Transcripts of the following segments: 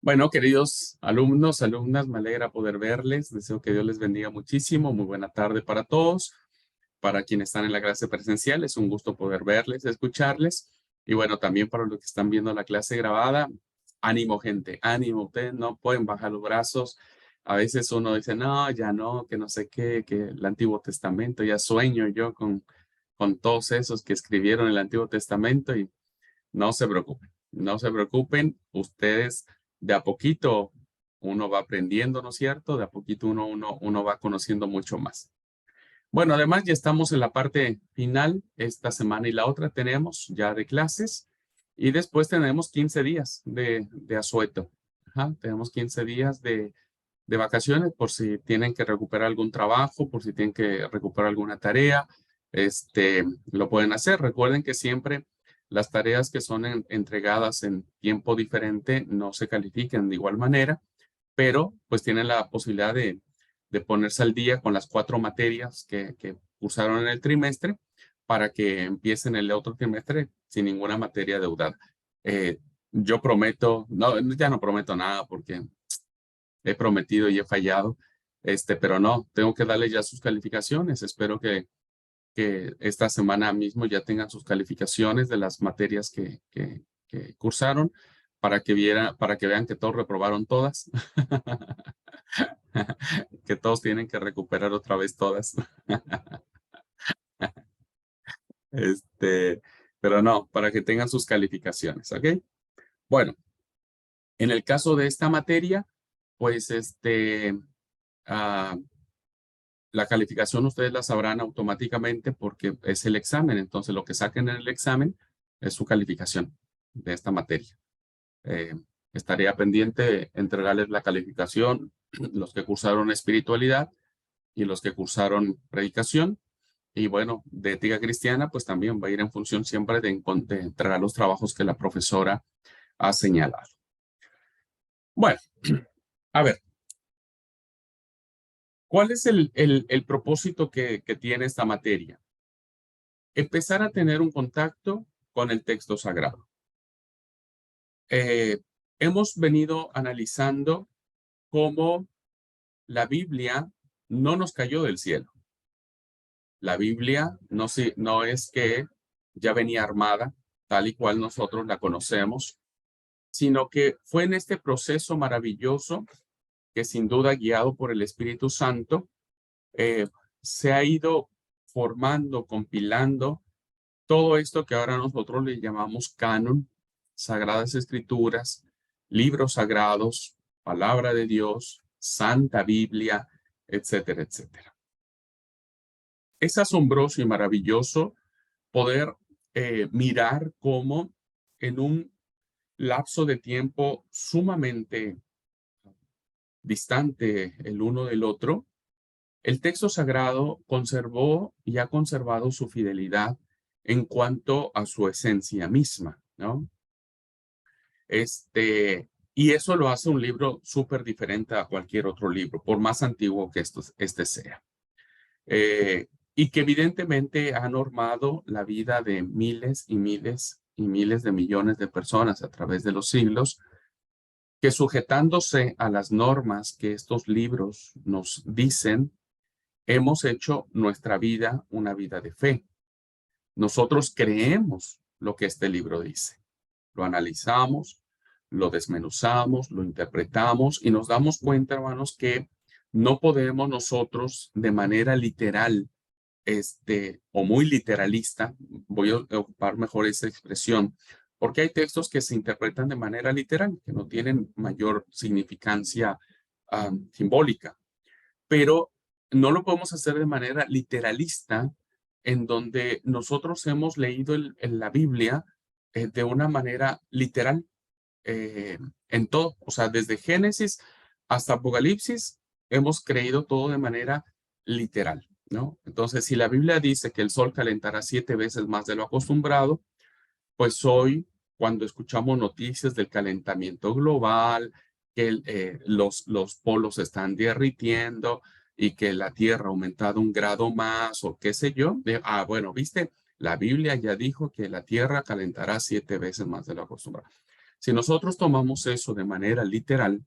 Bueno, queridos alumnos, alumnas, me alegra poder verles. Deseo que Dios les bendiga muchísimo. Muy buena tarde para todos. Para quienes están en la clase presencial, es un gusto poder verles, escucharles. Y bueno, también para los que están viendo la clase grabada, ánimo, gente, ánimo. Ustedes no pueden bajar los brazos. A veces uno dice, no, ya no, que no sé qué, que el Antiguo Testamento, ya sueño yo con todos esos que escribieron el Antiguo Testamento y no se preocupen, no se preocupen. Ustedes de a poquito uno va aprendiendo, ¿no es cierto? De a poquito uno va conociendo mucho más. Bueno, además ya estamos en la parte final. Esta semana y la otra tenemos ya de clases y después tenemos 15 días de asueto. Ajá, tenemos 15 días de vacaciones por si tienen que recuperar algún trabajo, por si tienen que recuperar alguna tarea. Lo pueden hacer. Recuerden que siempre las tareas que son entregadas en tiempo diferente no se califican de igual manera, pero pues tienen la posibilidad de ponerse al día con las 4 materias que cursaron en el trimestre para que empiecen el otro trimestre sin ninguna materia deudada. Yo prometo, no, ya no prometo nada porque he prometido y he fallado, pero no, tengo que darle ya sus calificaciones. Espero que esta semana mismo ya tengan sus calificaciones de las materias que cursaron para que vean que todos reprobaron todas, que todos tienen que recuperar otra vez todas. Este, pero no, para que tengan sus calificaciones, ¿ok? Bueno, en el caso de esta materia, pues ah, la calificación ustedes la sabrán automáticamente porque es el examen. Entonces, lo que saquen en el examen es su calificación de esta materia. Eh, Estaría pendiente de entregarles la calificación, los que cursaron espiritualidad y los que cursaron predicación. Y bueno, de ética cristiana, pues también va a ir en función siempre de entregar los trabajos que la profesora ha señalado. Bueno, a ver, ¿cuál es el propósito que tiene esta materia? Empezar a tener un contacto con el texto sagrado. Eh, Hemos venido analizando cómo la Biblia no nos cayó del cielo. La Biblia no es que ya venía armada, tal y cual nosotros la conocemos, sino que fue en este proceso maravilloso que sin duda guiado por el Espíritu Santo, eh, se ha ido formando, compilando todo esto que ahora nosotros le llamamos canon, sagradas escrituras, libros sagrados, palabra de Dios, Santa Biblia, etcétera, etcétera. Es asombroso y maravilloso poder mirar cómo en un lapso de tiempo sumamente distante el uno del otro, el texto sagrado conservó y ha conservado su fidelidad en cuanto a su esencia misma, ¿no? Y eso lo hace un libro súper diferente a cualquier otro libro, por más antiguo que este sea. Y que evidentemente ha normado la vida de miles y miles y miles de millones de personas a través de los siglos, que sujetándose a las normas que estos libros nos dicen, hemos hecho nuestra vida una vida de fe. Nosotros creemos lo que este libro dice. Lo analizamos, lo desmenuzamos, lo interpretamos y nos damos cuenta, hermanos, que no podemos nosotros de manera literal, o muy literalista, voy a ocupar mejor esa expresión, porque hay textos que se interpretan de manera literal, que no tienen mayor significancia simbólica, pero no lo podemos hacer de manera literalista, en donde nosotros hemos leído la Biblia de una manera literal en todo, o sea, desde Génesis hasta Apocalipsis, hemos creído todo de manera literal, ¿no? Entonces, si la Biblia dice que el sol calentará 7 veces más de lo acostumbrado, pues hoy, cuando escuchamos noticias del calentamiento global, que los polos se están derritiendo y que la Tierra ha aumentado 1 grado más o qué sé yo, bueno, viste, la Biblia ya dijo que la Tierra calentará 7 veces más de lo acostumbrado. Si nosotros tomamos eso de manera literal,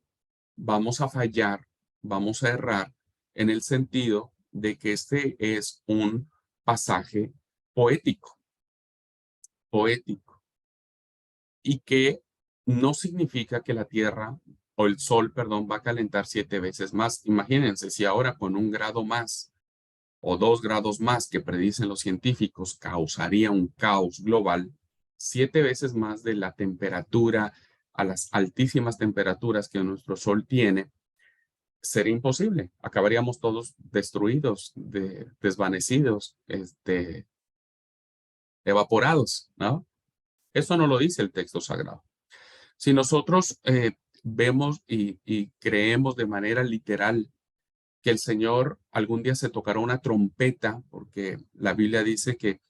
vamos a fallar, vamos a errar en el sentido de que este es un pasaje poético, poético, y que no significa que la Tierra o el Sol, perdón, va a calentar 7 veces más. Imagínense si ahora con 1 grado más o 2 grados más que predicen los científicos causaría un caos global, 7 veces más de la temperatura a las altísimas temperaturas que nuestro Sol tiene, sería imposible. Acabaríamos todos destruidos, desvanecidos, evaporados, ¿no? Eso no lo dice el texto sagrado. Si nosotros vemos y creemos de manera literal que el Señor algún día se tocará una trompeta, porque la Biblia dice que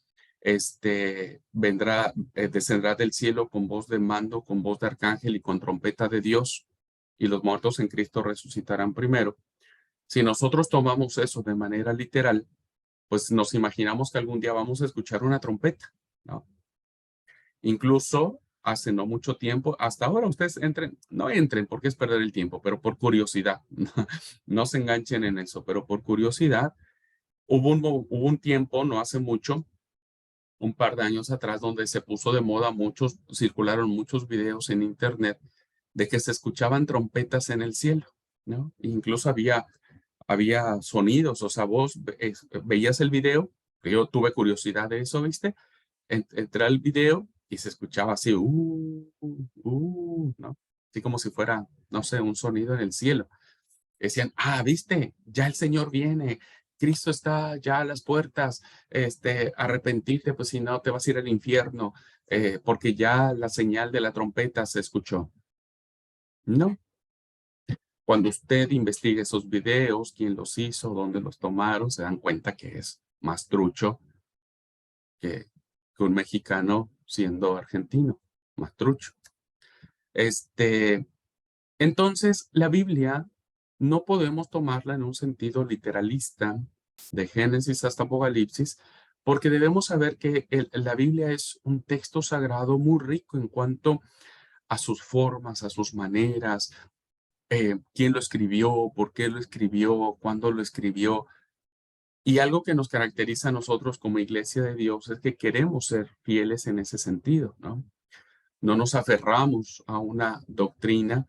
vendrá, descendrá del cielo con voz de mando, con voz de arcángel y con trompeta de Dios, y los muertos en Cristo resucitarán primero. Si nosotros tomamos eso de manera literal, pues nos imaginamos que algún día vamos a escuchar una trompeta, ¿no? Incluso hace no mucho tiempo, hasta ahora ustedes entren, no entren porque es perder el tiempo, pero por curiosidad, no se enganchen en eso, pero por curiosidad, hubo un tiempo, no hace mucho, un par de años atrás, donde se puso de moda circularon muchos videos en internet de que se escuchaban trompetas en el cielo, ¿no? Incluso había sonidos, o sea, vos veías el video, que yo tuve curiosidad de eso, ¿viste? Entré al video y se escuchaba así, ¿no? Así como si fuera, no sé, un sonido en el cielo. Decían, ¿viste? Ya el Señor viene, Cristo está ya a las puertas, arrepentirte, pues si no te vas a ir al infierno, porque ya la señal de la trompeta se escuchó. No, cuando usted investigue esos videos, quién los hizo, dónde los tomaron, se dan cuenta que es más trucho que un mexicano siendo argentino, más trucho. Entonces, la Biblia no podemos tomarla en un sentido literalista, de Génesis hasta Apocalipsis, porque debemos saber que la Biblia es un texto sagrado muy rico en cuanto a sus formas, a sus maneras, quién lo escribió, por qué lo escribió, cuándo lo escribió. Y algo que nos caracteriza a nosotros como iglesia de Dios es que queremos ser fieles en ese sentido, ¿no? No nos aferramos a una doctrina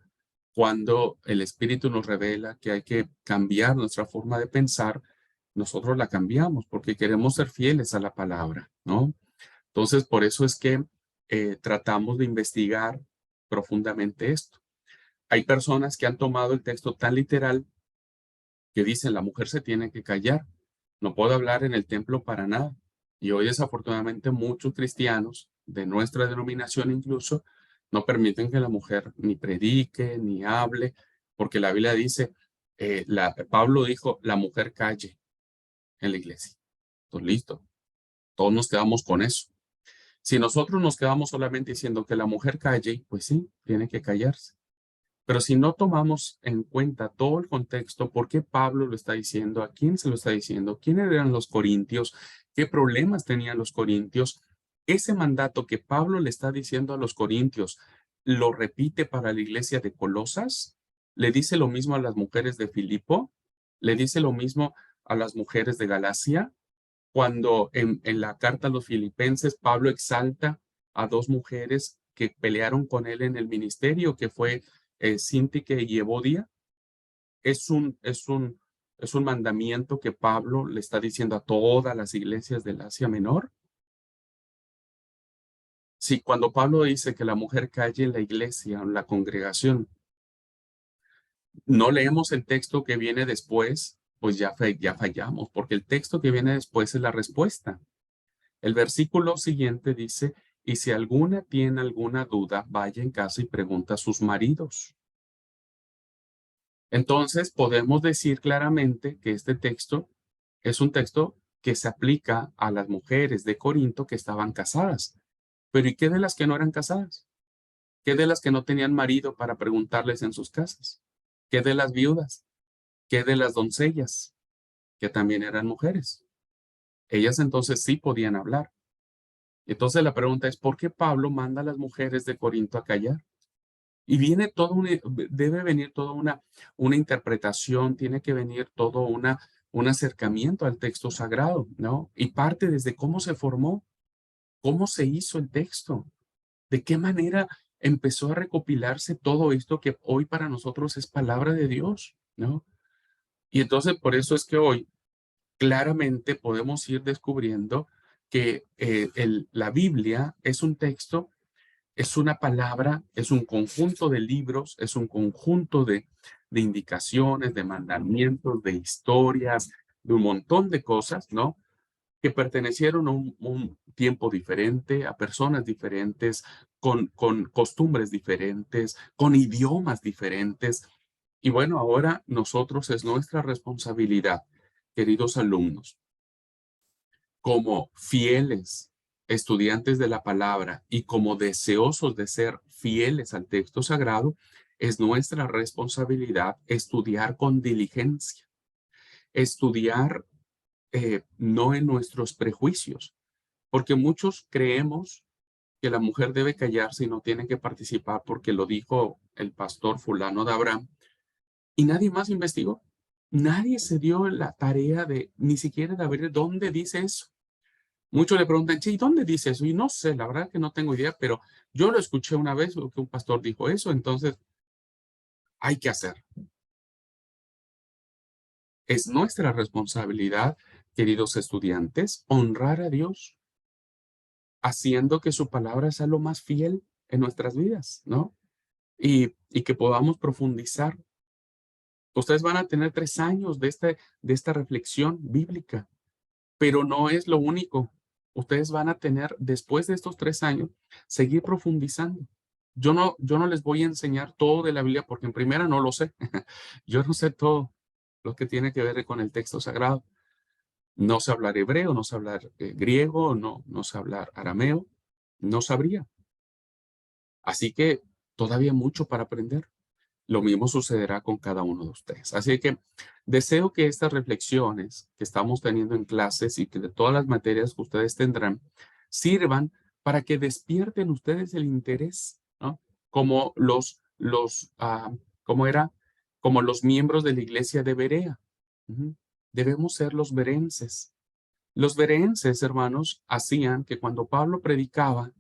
cuando el Espíritu nos revela que hay que cambiar nuestra forma de pensar, nosotros la cambiamos porque queremos ser fieles a la palabra, ¿no? Entonces, por eso es que tratamos de investigar profundamente esto. Hay personas que han tomado el texto tan literal que dicen la mujer se tiene que callar, no puedo hablar en el templo para nada. Y hoy desafortunadamente muchos cristianos de nuestra denominación incluso no permiten que la mujer ni predique ni hable, porque la Biblia dice, Pablo dijo, la mujer calle en la iglesia. Entonces, listo, todos nos quedamos con eso. Si nosotros nos quedamos solamente diciendo que la mujer calle, pues sí, tiene que callarse. Pero si no tomamos en cuenta todo el contexto, ¿por qué Pablo lo está diciendo? ¿A quién se lo está diciendo? ¿Quiénes eran los corintios? ¿Qué problemas tenían los corintios? Ese mandato que Pablo le está diciendo a los corintios, ¿lo repite para la iglesia de Colosas? ¿Le dice lo mismo a las mujeres de Filipo? ¿Le dice lo mismo a las mujeres de Galacia? Cuando en la carta a los filipenses, Pablo exalta a 2 mujeres que pelearon con él en el ministerio, que fue Síntique y Evodia, es un mandamiento que Pablo le está diciendo a todas las iglesias del Asia Menor. Sí, cuando Pablo dice que la mujer calle en la iglesia, en la congregación, no leemos el texto que viene después, pues ya fallamos, porque el texto que viene después es la respuesta. El versículo siguiente dice, y si alguna tiene alguna duda, vaya en casa y pregunta a sus maridos. Entonces, podemos decir claramente que este texto es un texto que se aplica a las mujeres de Corinto que estaban casadas. Pero ¿y qué de las que no eran casadas? ¿Qué de las que no tenían marido para preguntarles en sus casas? ¿Qué de las viudas? ¿Qué de las doncellas, que también eran mujeres? Ellas entonces sí podían hablar. Entonces la pregunta es, ¿por qué Pablo manda a las mujeres de Corinto a callar? Y viene todo debe venir toda una interpretación, tiene que venir todo un acercamiento al texto sagrado, ¿no? Y parte desde cómo se formó, cómo se hizo el texto, de qué manera empezó a recopilarse todo esto que hoy para nosotros es palabra de Dios, ¿no? Y entonces por eso es que hoy claramente podemos ir descubriendo que la Biblia es un texto, es una palabra, es un conjunto de libros, es un conjunto de indicaciones, de mandamientos, de historias, de un montón de cosas, ¿no? Que pertenecieron a un tiempo diferente, a personas diferentes, con costumbres diferentes, con idiomas diferentes. Y bueno, ahora nosotros es nuestra responsabilidad, queridos alumnos, como fieles estudiantes de la palabra y como deseosos de ser fieles al texto sagrado, es nuestra responsabilidad estudiar con diligencia, estudiar no en nuestros prejuicios, porque muchos creemos que la mujer debe callarse y no tiene que participar porque lo dijo el pastor fulano de Abraham y nadie más investigó. Nadie se dio la tarea de ni siquiera de ver dónde dice eso. Muchos le preguntan, che, ¿y dónde dice eso? Y no sé, la verdad que no tengo idea, pero yo lo escuché una vez que un pastor dijo eso, entonces hay que hacer. Es nuestra responsabilidad, queridos estudiantes, honrar a Dios, haciendo que su palabra sea lo más fiel en nuestras vidas, ¿no? Y que podamos profundizar. Ustedes van a tener 3 años de esta reflexión bíblica, pero no es lo único. Ustedes van a tener, después de estos 3 años, seguir profundizando. Yo no les voy a enseñar todo de la Biblia porque en primera no lo sé. Yo no sé todo lo que tiene que ver con el texto sagrado. No sé hablar hebreo, no sé hablar griego, no sé hablar arameo, no sabría. Así que todavía mucho para aprender. Lo mismo sucederá con cada uno de ustedes. Así que deseo que estas reflexiones que estamos teniendo en clases y que de todas las materias que ustedes tendrán sirvan para que despierten ustedes el interés, ¿no? Como ¿cómo era? Como los miembros de la iglesia de Berea. Ujú. Debemos ser los berenses. Los berenses, hermanos, hacían que cuando Pablo predicaba,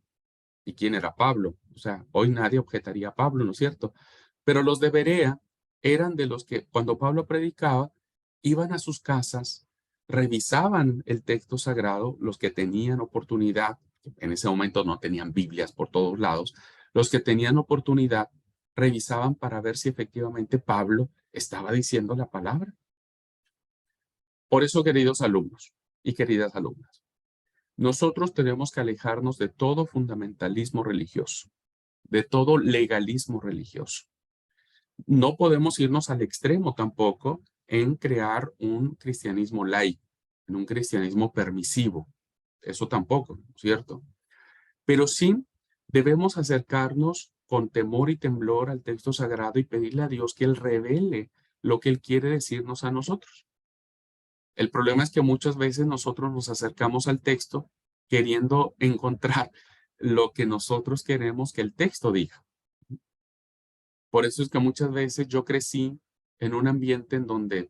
¿y quién era Pablo? O sea, hoy nadie objetaría a Pablo, ¿no es cierto? Pero los de Berea eran de los que cuando Pablo predicaba, iban a sus casas, revisaban el texto sagrado, los que tenían oportunidad, en ese momento no tenían Biblias por todos lados, los que tenían oportunidad, revisaban para ver si efectivamente Pablo estaba diciendo la palabra. Por eso, queridos alumnos y queridas alumnas, nosotros tenemos que alejarnos de todo fundamentalismo religioso, de todo legalismo religioso. No podemos irnos al extremo tampoco en crear un cristianismo laico, en un cristianismo permisivo. Eso tampoco, ¿cierto? Pero sí debemos acercarnos con temor y temblor al texto sagrado y pedirle a Dios que Él revele lo que Él quiere decirnos a nosotros. El problema es que muchas veces nosotros nos acercamos al texto queriendo encontrar lo que nosotros queremos que el texto diga. Por eso es que muchas veces yo crecí en un ambiente en donde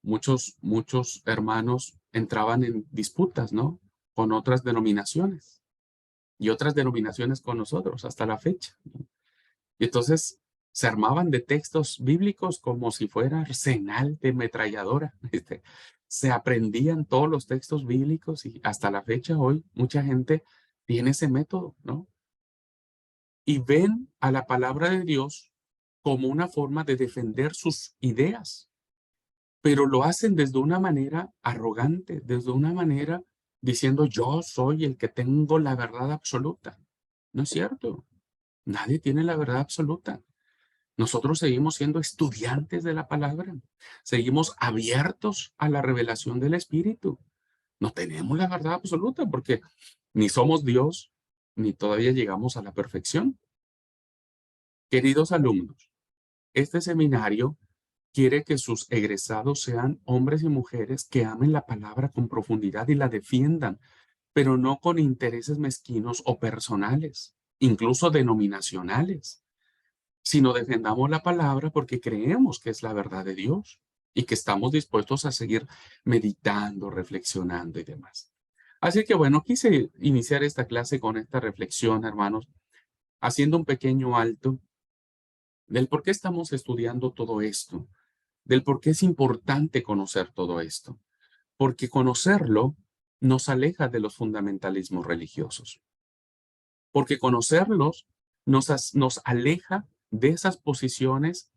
muchos hermanos entraban en disputas, ¿no? Con otras denominaciones y otras denominaciones con nosotros hasta la fecha, ¿no? Y entonces se armaban de textos bíblicos como si fuera arsenal de metralladora. Se aprendían todos los textos bíblicos y hasta la fecha hoy mucha gente tiene ese método, ¿no? Y ven a la palabra de Dios como una forma de defender sus ideas, pero lo hacen desde una manera arrogante, desde una manera diciendo yo soy el que tengo la verdad absoluta. No es cierto. Nadie tiene la verdad absoluta. Nosotros seguimos siendo estudiantes de la palabra. Seguimos abiertos a la revelación del Espíritu. No tenemos la verdad absoluta porque ni somos Dios, ni todavía llegamos a la perfección. Queridos alumnos, este seminario quiere que sus egresados sean hombres y mujeres que amen la palabra con profundidad y la defiendan, pero no con intereses mezquinos o personales, incluso denominacionales. sino defendamos la palabra porque creemos que es la verdad de Dios y que estamos dispuestos a seguir meditando, reflexionando y demás. Así que bueno, quise iniciar esta clase con esta reflexión, hermanos, haciendo un pequeño alto del por qué estamos estudiando todo esto, del por qué es importante conocer todo esto, porque conocerlo nos aleja de los fundamentalismos religiosos, porque conocerlos nos aleja de esas posiciones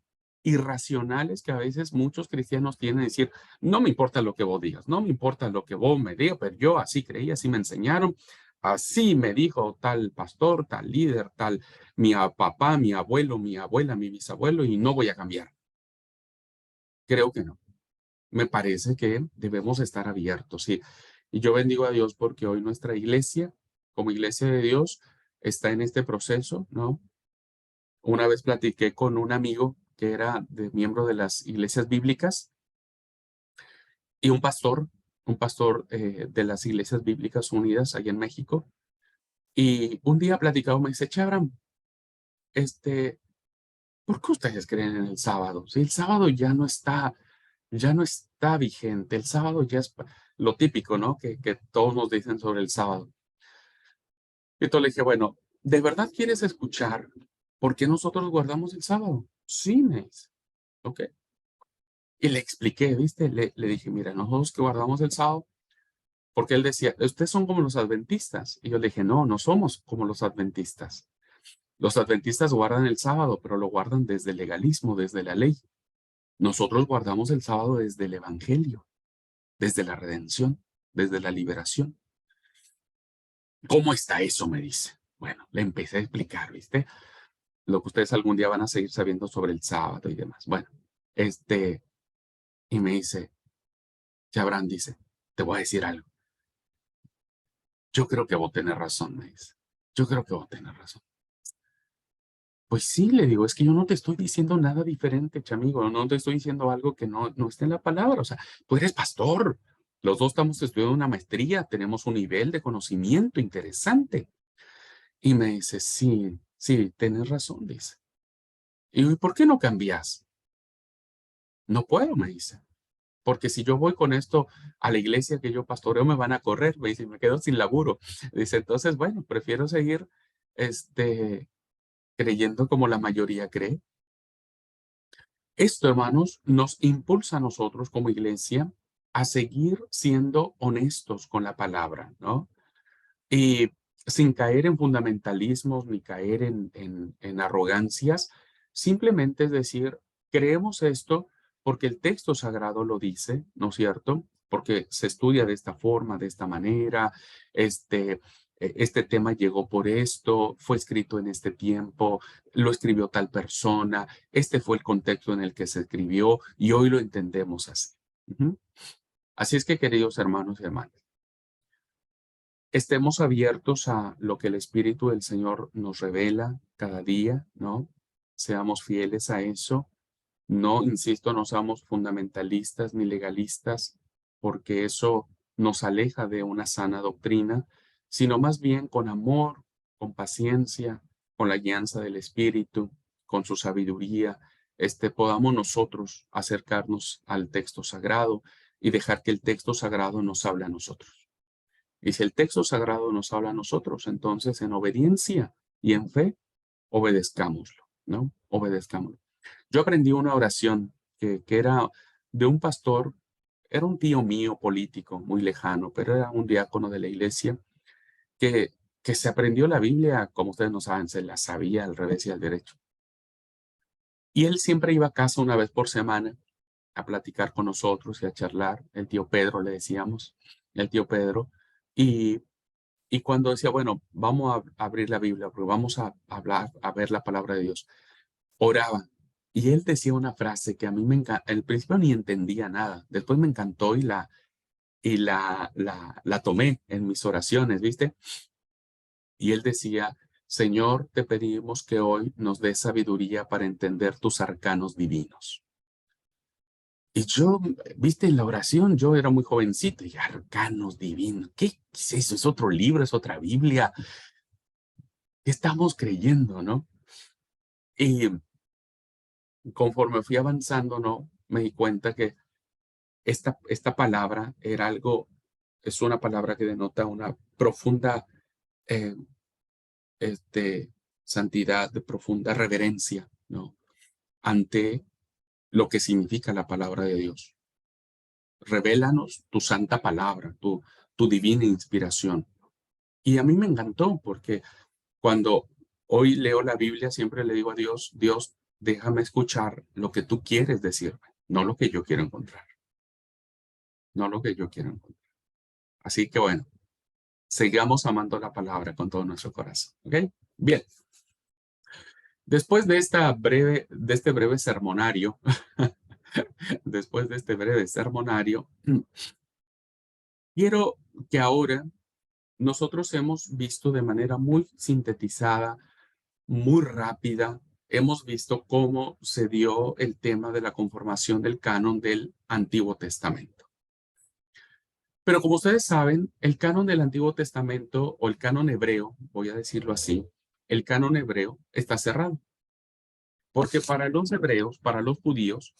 irracionales que a veces muchos cristianos tienen, decir, no me importa lo que vos digas, no me importa lo que vos me digas, pero yo así creí, así me enseñaron, así me dijo tal pastor, tal líder, tal papá, mi abuelo, mi abuela, mi bisabuelo, y no voy a cambiar. Creo que no. Me parece que debemos estar abiertos, sí. Y yo bendigo a Dios porque hoy nuestra iglesia, como iglesia de Dios, está en este proceso, ¿no? Una vez platiqué con un amigo que era miembro de las iglesias bíblicas y un pastor de las iglesias bíblicas unidas allá en México. Y un día platicado me dice, Chabram, este, ¿por qué ustedes creen en el sábado? Si el sábado ya no está vigente, el sábado ya es lo típico, ¿no? Que todos nos dicen sobre el sábado. Y entonces le dije, bueno, ¿de verdad quieres escuchar por qué nosotros guardamos el sábado? Sí, me dice, ok. Y le expliqué, ¿viste? Le dije, mira, nosotros que guardamos el sábado, porque él decía, ustedes son como los adventistas. Y yo le dije, no, no somos como los adventistas. Los adventistas guardan el sábado, pero lo guardan desde el legalismo, desde la ley. Nosotros guardamos el sábado desde el evangelio, desde la redención, desde la liberación. ¿Cómo está eso? Me dice. Bueno, le empecé a explicar, ¿viste? Lo que ustedes algún día van a seguir sabiendo sobre el sábado y demás. Bueno, y me dice, Chabran dice, te voy a decir algo. Yo creo que vos tenés razón, me dice. Yo creo que vos tenés razón. Pues sí, le digo, es que yo no te estoy diciendo nada diferente, chamigo, no te estoy diciendo algo que no esté en la palabra. O sea, tú eres pastor. Los dos estamos estudiando una maestría, tenemos un nivel de conocimiento interesante. Y me dice, sí, sí, tienes razón, dice. Y digo, ¿y por qué no cambias? No puedo, me dice. Porque si yo voy con esto a la iglesia que yo pastoreo, me van a correr, me dice, y me quedo sin laburo. Dice, entonces, bueno, prefiero seguir, este, creyendo como la mayoría cree. Esto, hermanos, nos impulsa a nosotros como iglesia a seguir siendo honestos con la palabra, ¿no? Y sin caer en fundamentalismos ni caer en arrogancias, simplemente es decir, creemos esto porque el texto sagrado lo dice, ¿no es cierto? Porque se estudia de esta forma, de esta manera, este tema llegó por esto, fue escrito en este tiempo, lo escribió tal persona, este fue el contexto en el que se escribió y hoy lo entendemos así. Ujú. Así es que, queridos hermanos y hermanas, estemos abiertos a lo que el Espíritu del Señor nos revela cada día, ¿no? Seamos fieles a eso. No, insisto, no seamos fundamentalistas ni legalistas, porque eso nos aleja de una sana doctrina, sino más bien con amor, con paciencia, con la guianza del Espíritu, con su sabiduría, podamos nosotros acercarnos al texto sagrado y dejar que el texto sagrado nos hable a nosotros. Y si el texto sagrado nos habla a nosotros, entonces en obediencia y en fe, obedezcámoslo, ¿no? Obedezcámoslo. Yo aprendí una oración que era de un pastor, era un tío mío político, muy lejano, pero era un diácono de la iglesia que, que se aprendió la Biblia, como ustedes no saben, se la sabía al revés y al derecho. Y él siempre iba a casa una vez por semana a platicar con nosotros y a charlar. El tío Pedro le decíamos, el tío Pedro. Y Y cuando decía, bueno, vamos a abrir la Biblia, porque vamos a hablar, a ver la palabra de Dios, oraba. Y él decía una frase que a mí me encanta, al principio ni entendía nada, después me encantó y la tomé en mis oraciones, ¿viste? Y él decía, Señor, te pedimos que hoy nos des sabiduría para entender tus arcanos divinos. Y yo, viste, en la oración, yo era muy jovencito, y arcanos divinos, ¿qué es eso? ¿Es otro libro? ¿Es otra Biblia? ¿Qué estamos creyendo, no? conforme fui avanzando, ¿no? Me di cuenta que esta palabra era algo, es una palabra que denota una profunda eh, este, santidad, de profunda reverencia, ¿no? Ante lo que significa la palabra de Dios. Revélanos tu santa palabra, tu divina inspiración. Y a mí me encantó porque cuando hoy leo la Biblia, siempre le digo a Dios, Dios, déjame escuchar lo que tú quieres decirme, no lo que yo quiero encontrar, no lo que yo quiero encontrar. Así que bueno, sigamos amando la palabra con todo nuestro corazón. ¿Ok? Bien. Después de este breve sermonario, después de este breve sermonario, quiero que ahora nosotros hemos visto de manera muy sintetizada, muy rápida, hemos visto cómo se dio el tema de la conformación del canon del Antiguo Testamento. Pero como ustedes saben, el canon del Antiguo Testamento o el canon hebreo, voy a decirlo así, el canon hebreo está cerrado. Porque para los hebreos, para los judíos,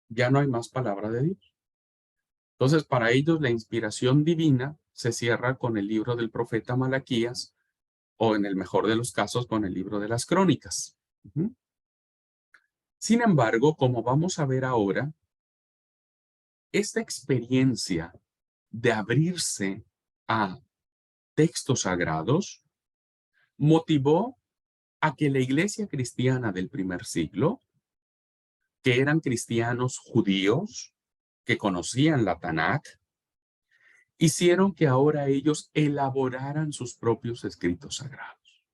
ya no hay más palabra de Dios. Entonces, para ellos la inspiración divina se cierra con el libro del profeta Malaquías o en el mejor de los casos con el libro de las Crónicas. Sin embargo, como vamos a ver ahora, esta experiencia de abrirse a textos sagrados motivó a que la iglesia cristiana del primer siglo, que eran cristianos judíos, que conocían la Tanakh, hicieron que ahora ellos elaboraran sus propios escritos sagrados.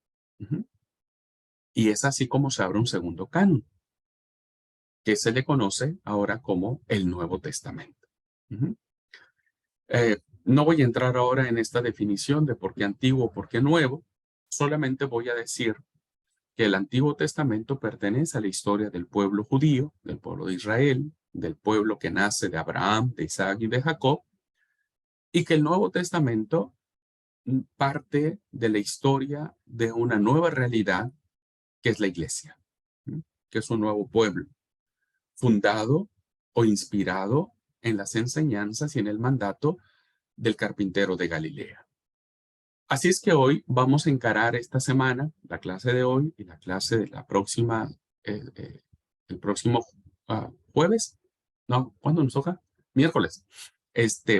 Y es así como se abre un segundo canon, que se le conoce ahora como el Nuevo Testamento. No voy a entrar ahora en esta definición de por qué antiguo, por qué nuevo, solamente voy a decir que el Antiguo Testamento pertenece a la historia del pueblo judío, del pueblo de Israel, del pueblo que nace de Abraham, de Isaac y de Jacob, y que el Nuevo Testamento parte de la historia de una nueva realidad que es la iglesia, que es un nuevo pueblo, fundado o inspirado en las enseñanzas y en el mandato del carpintero de Galilea. Así es que hoy vamos a encarar esta semana, la clase de hoy y la clase de la próxima, el próximo jueves, no, ¿cuándo nos toca? Miércoles.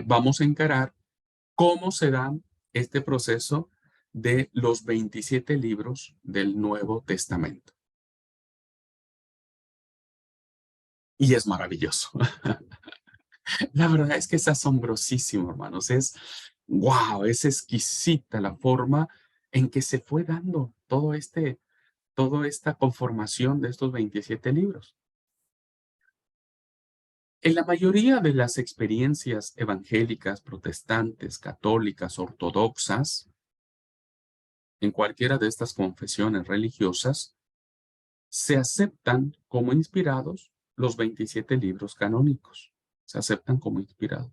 Vamos a encarar cómo se da este proceso de los 27 libros del Nuevo Testamento. Y es maravilloso. La verdad es que es asombrosísimo, hermanos. Wow, es exquisita la forma en que se fue dando toda esta conformación de estos 27 libros. En la mayoría de las experiencias evangélicas, protestantes, católicas, ortodoxas, en cualquiera de estas confesiones religiosas, se aceptan como inspirados los 27 libros canónicos. Se aceptan como inspirados.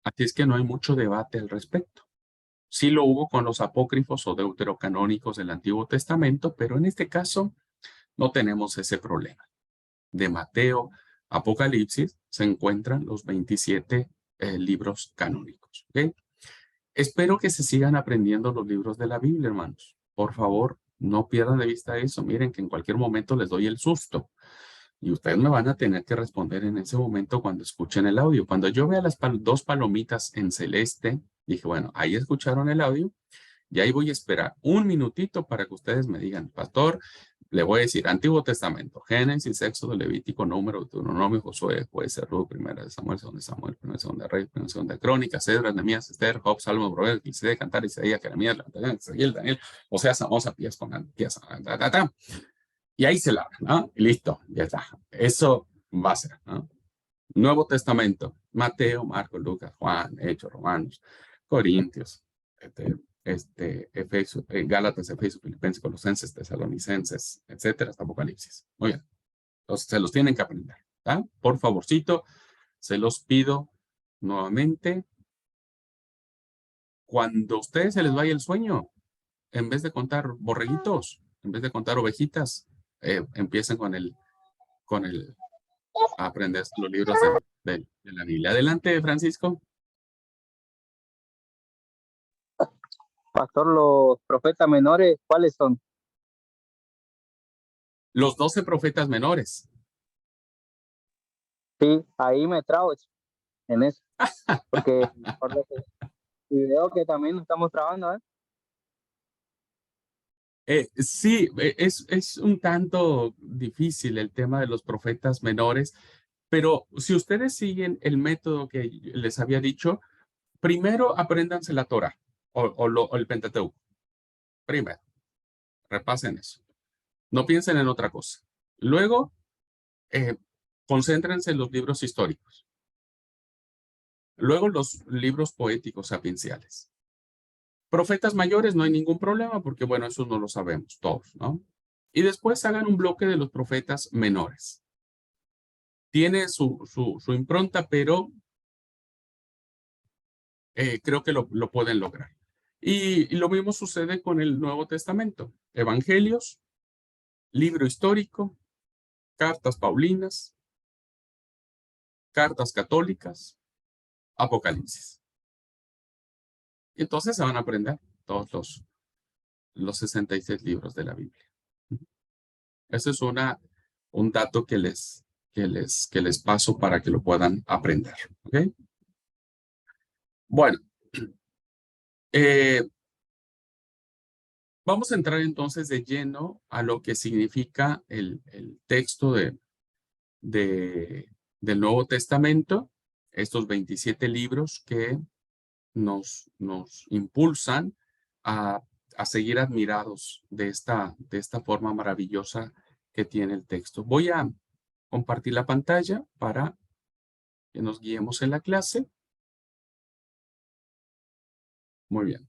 Así es que no hay mucho debate al respecto. Sí lo hubo con los apócrifos o deuterocanónicos del Antiguo Testamento, pero en este caso no tenemos ese problema. De Mateo, Apocalipsis, se encuentran los 27 libros canónicos. ¿Okay? Espero que se sigan aprendiendo los libros de la Biblia, hermanos. Por favor, no pierdan de vista eso. Miren que en cualquier momento les doy el susto. Y ustedes me van a tener que responder en ese momento cuando escuchen el audio. Cuando yo vea las dos palomitas en celeste, dije, bueno, ahí escucharon el audio. Y ahí voy a esperar un minutito para que ustedes me digan, pastor, le voy a decir Antiguo Testamento, Génesis, Éxodo, Levítico, Número, Deuteronomio, Josué, Jueces, Ruth, Primera de Samuel, Primera de Reyes, Primera de Crónicas, Esdras, Nehemías, Esther, Job, Salmo, Proverbios, Liceo, Cantar, Isaías, Jeremías, Daniel, o sea, Samos, Apías, con Apías, y ahí se la, ¿no? Y listo, ya está. Eso va a ser, ¿no? Nuevo Testamento, Mateo, Marcos, Lucas, Juan, Hechos, Romanos, Corintios, Efesios, Gálatas, Efesios, Filipenses, Colosenses, Tesalonicenses, etcétera, hasta Apocalipsis. Muy bien. Entonces, se los tienen que aprender. ¿Tá? Por favorcito, se los pido nuevamente. Cuando a ustedes se les vaya el sueño, en vez de contar borreguitos, en vez de contar ovejitas, empiecen a aprender los libros de la Biblia. Adelante, Francisco. Pastor, los profetas menores, ¿cuáles son? Los 12 profetas menores. Sí, ahí me trabo en eso, porque por lo que y veo que también nos estamos trabando, ¿eh? Sí, es un tanto difícil el tema de los profetas menores, pero si ustedes siguen el método que les había dicho, primero apréndanse la Torah o el Pentateuco. Primero, repasen eso. No piensen en otra cosa. Luego, eh, concéntrense en los libros históricos. Luego, los libros poéticos sapienciales. Profetas mayores no hay ningún problema porque, bueno, eso no lo sabemos todos, ¿no? Y después hagan un bloque de los profetas menores. Tiene su impronta, pero creo que lo pueden lograr. Y lo mismo sucede con el Nuevo Testamento. Evangelios, libro histórico, cartas paulinas, cartas católicas, Apocalipsis. Y entonces se van a aprender todos los 66 libros de la Biblia. Ese es un dato que les paso para que lo puedan aprender. ¿Ok? Bueno, vamos a entrar entonces de lleno a lo que significa el texto del Nuevo Testamento, estos 27 libros que nos impulsan a seguir admirados de esta forma maravillosa que tiene el texto. Voy a compartir la pantalla para que nos guiemos en la clase. Muy bien.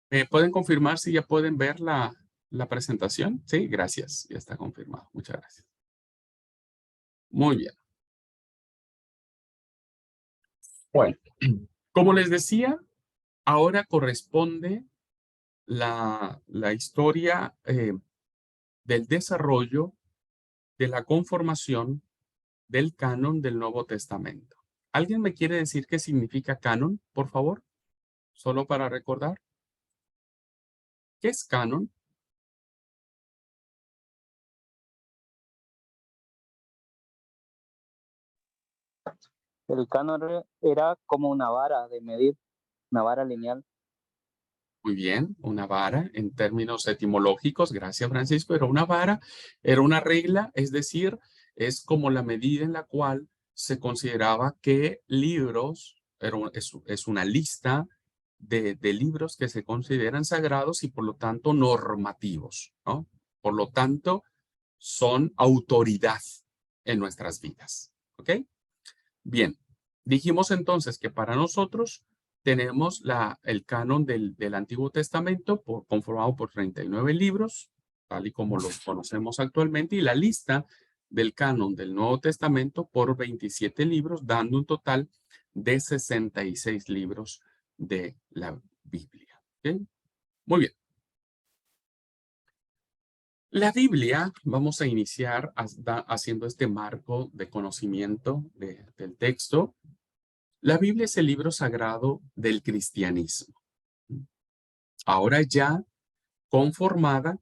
¿Me pueden confirmar si ya pueden ver la presentación? Sí, gracias. Ya está confirmado. Muchas gracias. Muy bien. Bueno, como les decía, ahora corresponde la historia del desarrollo de la conformación del canon del Nuevo Testamento. ¿Alguien me quiere decir qué significa canon, por favor? Solo para recordar. ¿Qué es canon? El canon era como una vara de medir, una vara lineal. Muy bien, una vara en términos etimológicos, gracias Francisco, era una vara, era una regla, es decir, es como la medida en la cual se consideraba que libros, es una lista de libros que se consideran sagrados y por lo tanto normativos, ¿no? Por lo tanto, son autoridad en nuestras vidas, ¿ok? Bien, dijimos entonces que para nosotros tenemos el canon del Antiguo Testamento conformado por 39 libros, tal y como los conocemos actualmente, y la lista del canon del Nuevo Testamento por 27 libros, dando un total de 66 libros de la Biblia. ¿Ok? Muy bien. La Biblia, vamos a iniciar haciendo este marco de conocimiento del texto. La Biblia es el libro sagrado del cristianismo. Ahora ya conformada,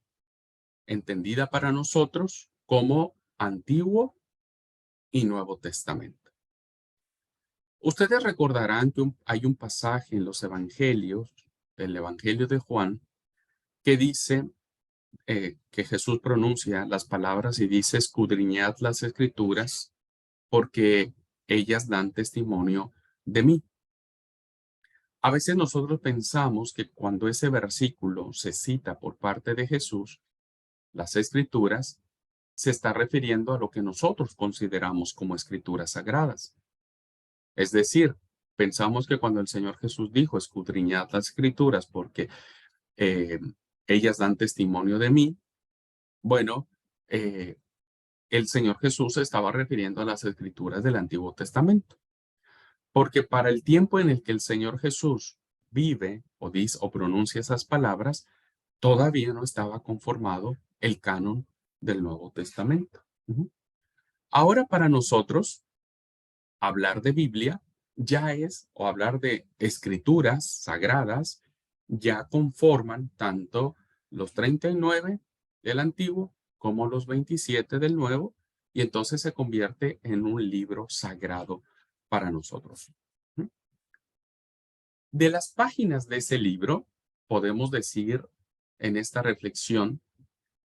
entendida para nosotros como Antiguo y Nuevo Testamento. Ustedes recordarán que hay un pasaje en los evangelios, el Evangelio de Juan, que dice que Jesús pronuncia las palabras y dice: escudriñad las escrituras porque ellas dan testimonio de mí. A veces nosotros pensamos que cuando ese versículo se cita por parte de Jesús, las escrituras, se está refiriendo a lo que nosotros consideramos como escrituras sagradas. Es decir, pensamos que cuando el Señor Jesús dijo, escudriñad las escrituras porque eh, ellas dan testimonio de mí, bueno, el Señor Jesús se estaba refiriendo a las escrituras del Antiguo Testamento, porque para el tiempo en el que el Señor Jesús vive o dice o pronuncia esas palabras, todavía no estaba conformado el canon del Nuevo Testamento. Ahora para nosotros, hablar de Biblia ya es, o hablar de escrituras sagradas, ya conforman tanto los 39 del Antiguo como los 27 del Nuevo, y entonces se convierte en un libro sagrado para nosotros. De las páginas de ese libro, podemos decir en esta reflexión,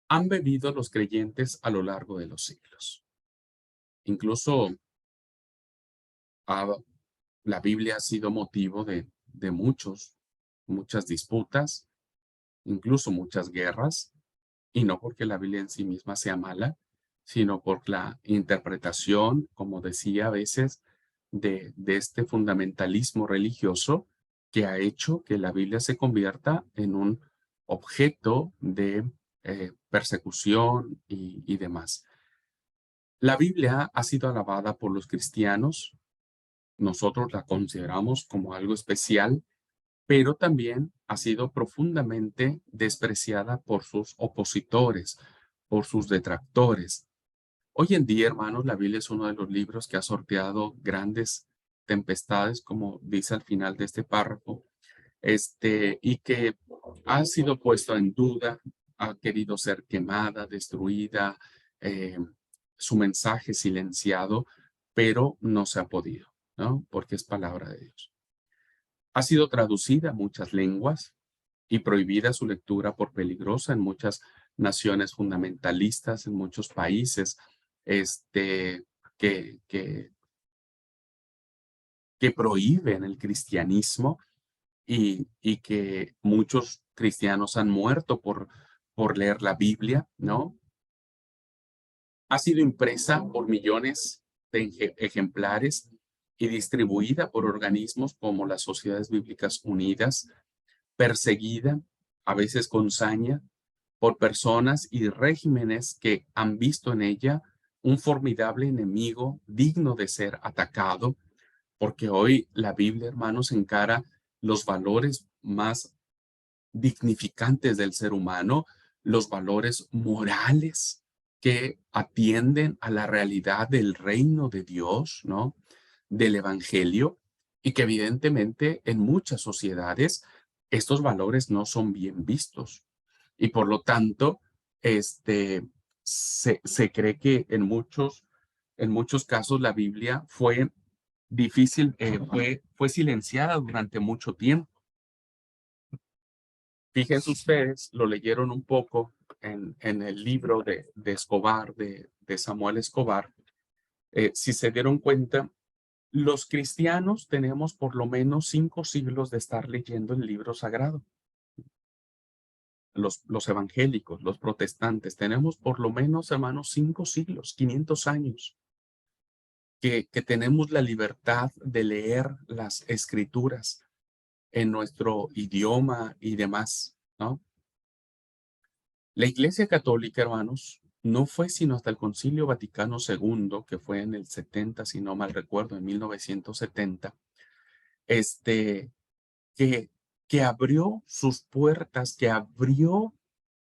han bebido los creyentes a lo largo de los siglos. Incluso la Biblia ha sido motivo de muchas disputas, incluso muchas guerras, y no porque la Biblia en sí misma sea mala, sino por la interpretación, como decía a veces, de este fundamentalismo religioso que ha hecho que la Biblia se convierta en un objeto de persecución y demás. La Biblia ha sido alabada por los cristianos. Nosotros la consideramos como algo especial, pero también ha sido profundamente despreciada por sus opositores, por sus detractores. Hoy en día, hermanos, la Biblia es uno de los libros que ha sorteado grandes tempestades, como dice al final de este párrafo, y que ha sido puesto en duda, ha querido ser quemada, destruida, eh, su mensaje silenciado, pero no se ha podido, ¿no? Porque es palabra de Dios. Ha sido traducida a muchas lenguas y prohibida su lectura por peligrosa en muchas naciones fundamentalistas, en muchos países, que, que, que prohíben el cristianismo y que muchos cristianos han muerto por leer la Biblia, ¿no? Ha sido impresa por millones de ejemplares y distribuida por organismos como las Sociedades Bíblicas Unidas, perseguida, a veces con saña, por personas y regímenes que han visto en ella un formidable enemigo digno de ser atacado, porque hoy la Biblia, hermanos, encara los valores más dignificantes del ser humano, los valores morales que atienden a la realidad del reino de Dios, ¿no? Del evangelio, y que evidentemente en muchas sociedades estos valores no son bien vistos. Y por lo tanto, se cree que en muchos casos la Biblia fue difícil, fue silenciada durante mucho tiempo. Fíjense ustedes, lo leyeron un poco en el libro de Escobar, de Samuel Escobar. Si se dieron cuenta, los cristianos tenemos por lo menos 5 siglos de estar leyendo el libro sagrado. Los evangélicos, los protestantes, tenemos por lo menos, hermanos, 5 siglos, 500 años, que tenemos la libertad de leer las escrituras en nuestro idioma y demás, ¿no? La Iglesia Católica, hermanos, no fue sino hasta el Concilio Vaticano II, que fue en el 70, si no mal recuerdo, en 1970, este, que, que abrió sus puertas, que abrió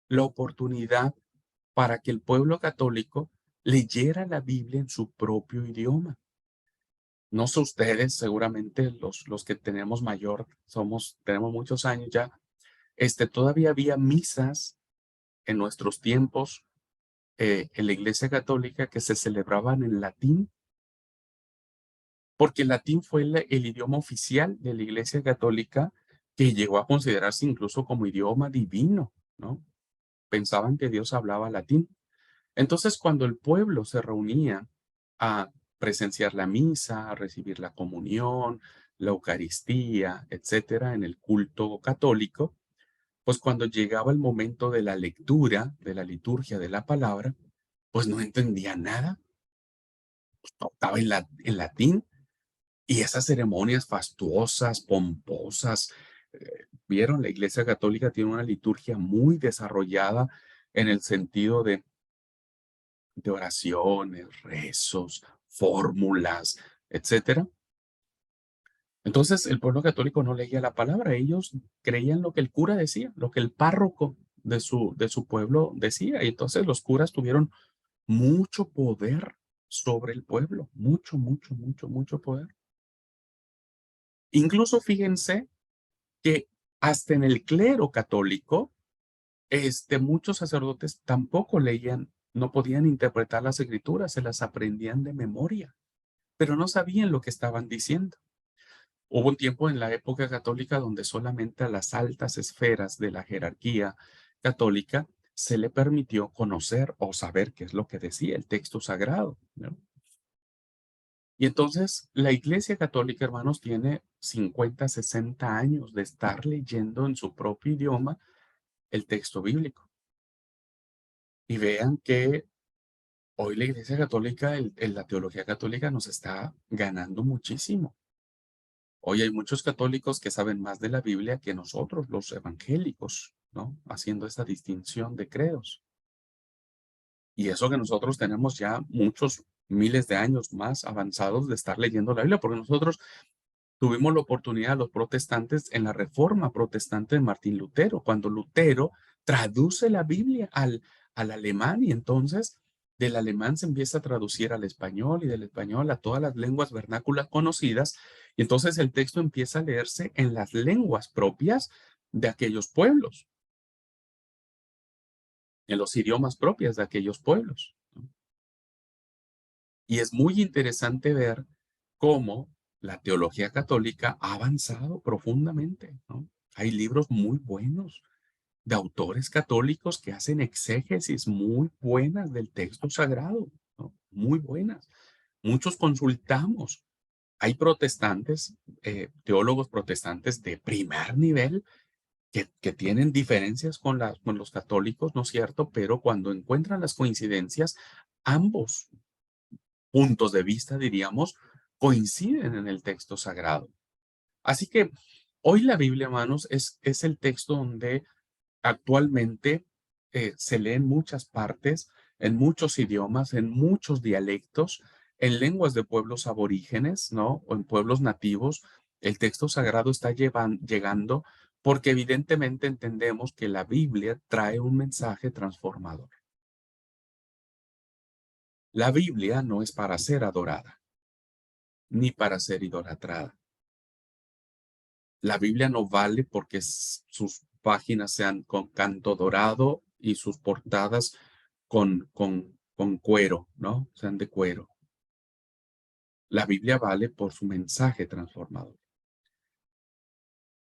la oportunidad para que el pueblo católico leyera la Biblia en su propio idioma. No sé ustedes, seguramente los que tenemos tenemos muchos años ya, todavía había misas en nuestros tiempos en la Iglesia Católica que se celebraban en latín, porque el latín fue el idioma oficial de la Iglesia Católica, que llegó a considerarse incluso como idioma divino, ¿no? Pensaban que Dios hablaba latín. Entonces, cuando el pueblo se reunía a presenciar la misa, a recibir la comunión, la Eucaristía, etcétera, en el culto católico, pues cuando llegaba el momento de la lectura, de la liturgia de la palabra, pues no entendía nada, estaba en latín, y esas ceremonias fastuosas, pomposas. Vieron, la Iglesia Católica tiene una liturgia muy desarrollada en el sentido de oraciones, rezos, fórmulas, etcétera. Entonces, el pueblo católico no leía la palabra, ellos creían lo que el cura decía, lo que el párroco de su pueblo decía, y entonces los curas tuvieron mucho poder sobre el pueblo, mucho, mucho, mucho, mucho poder. Incluso fíjense que hasta en el clero católico, muchos sacerdotes tampoco leían, no podían interpretar las escrituras, se las aprendían de memoria, pero no sabían lo que estaban diciendo. Hubo un tiempo en la época católica donde solamente a las altas esferas de la jerarquía católica se le permitió conocer o saber qué es lo que decía el texto sagrado, ¿no? Y entonces la Iglesia Católica, hermanos, tiene 50, 60 años de estar leyendo en su propio idioma el texto bíblico. Y vean que hoy la Iglesia Católica, la teología católica nos está ganando muchísimo. Hoy hay muchos católicos que saben más de la Biblia que nosotros, los evangélicos, ¿no? Haciendo esta distinción de credos. Y eso que nosotros tenemos ya muchos miles de años más avanzados de estar leyendo la Biblia, porque nosotros tuvimos la oportunidad, los protestantes, en la Reforma Protestante de Martín Lutero, cuando Lutero traduce la Biblia al alemán y entonces del alemán se empieza a traducir al español y del español a todas las lenguas vernáculas conocidas y entonces el texto empieza a leerse en las lenguas propias de aquellos pueblos, en los idiomas propios de aquellos pueblos, ¿no? Y es muy interesante ver cómo la teología católica ha avanzado profundamente, ¿no? Hay libros muy buenos de autores católicos que hacen exégesis muy buenas del texto sagrado, ¿no? Muy buenas. Muchos consultamos. Hay protestantes, teólogos protestantes de primer nivel que tienen diferencias con los católicos, ¿no es cierto? Pero cuando encuentran las coincidencias, ambos puntos de vista, diríamos, coinciden en el texto sagrado. Así que hoy la Biblia, hermanos, es el texto donde actualmente se lee en muchas partes, en muchos idiomas, en muchos dialectos, en lenguas de pueblos aborígenes, ¿no? O en pueblos nativos. El texto sagrado está llegando porque evidentemente entendemos que la Biblia trae un mensaje transformador. La Biblia no es para ser adorada, ni para ser idolatrada. La Biblia no vale porque sus páginas sean con canto dorado y sus portadas con cuero, ¿no? Sean de cuero. La Biblia vale por su mensaje transformador.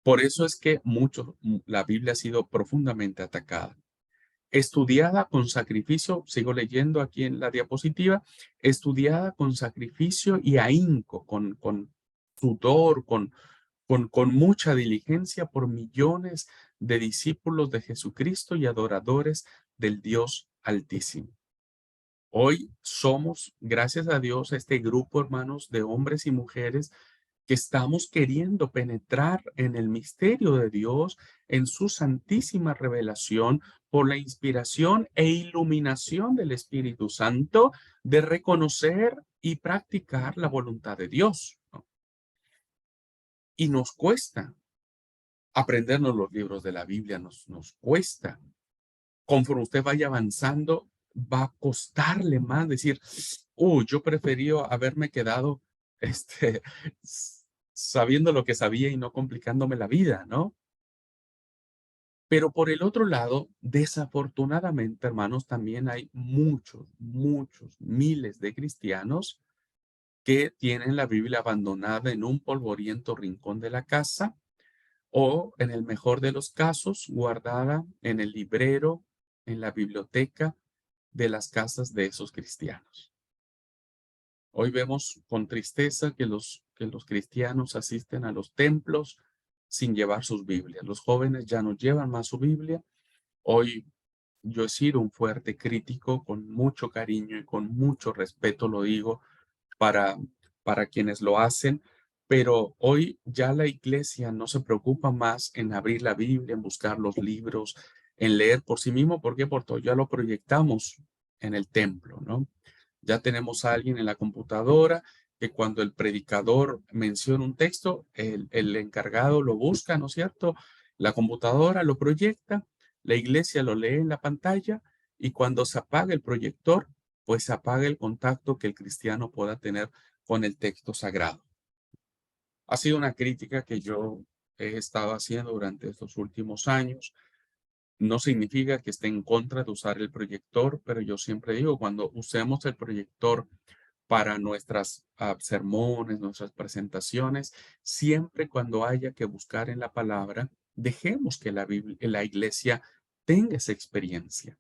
Por eso es que la Biblia ha sido profundamente atacada. Estudiada con sacrificio, sigo leyendo aquí en la diapositiva, estudiada con sacrificio y ahínco, con sudor, con mucha diligencia por millones de discípulos de Jesucristo y adoradores del Dios Altísimo. Hoy somos, gracias a Dios, este grupo, hermanos, de hombres y mujeres que estamos queriendo penetrar en el misterio de Dios, en su santísima revelación, por la inspiración e iluminación del Espíritu Santo, de reconocer y practicar la voluntad de Dios, ¿no? Y nos cuesta aprendernos los libros de la Biblia, nos cuesta. Conforme usted vaya avanzando, va a costarle más decir, yo prefería haberme quedado este, sabiendo lo que sabía y no complicándome la vida, ¿no? Pero por el otro lado, desafortunadamente, hermanos, también hay muchos, muchos, miles de cristianos que tienen la Biblia abandonada en un polvoriento rincón de la casa o, en el mejor de los casos, guardada en el librero, en la biblioteca de las casas de esos cristianos. Hoy vemos con tristeza que los cristianos asisten a los templos sin llevar sus Biblias. Los jóvenes ya no llevan más su Biblia. Hoy yo he sido un fuerte crítico, con mucho cariño y con mucho respeto lo digo para, para quienes lo hacen, pero hoy ya la iglesia no se preocupa más en abrir la Biblia, en buscar los libros, en leer por sí mismo. ¿Por qué? Porque ya lo proyectamos en el templo, ¿no? Ya tenemos a alguien en la computadora que cuando el predicador menciona un texto, el encargado lo busca, ¿no es cierto? La computadora lo proyecta, la iglesia lo lee en la pantalla y cuando se apaga el proyector, pues se apaga el contacto que el cristiano pueda tener con el texto sagrado. Ha sido una crítica que yo he estado haciendo durante estos últimos años. No significa que esté en contra de usar el proyector, pero yo siempre digo, cuando usemos el proyector para nuestras sermones, nuestras presentaciones, siempre cuando haya que buscar en la palabra, dejemos que la iglesia tenga esa experiencia.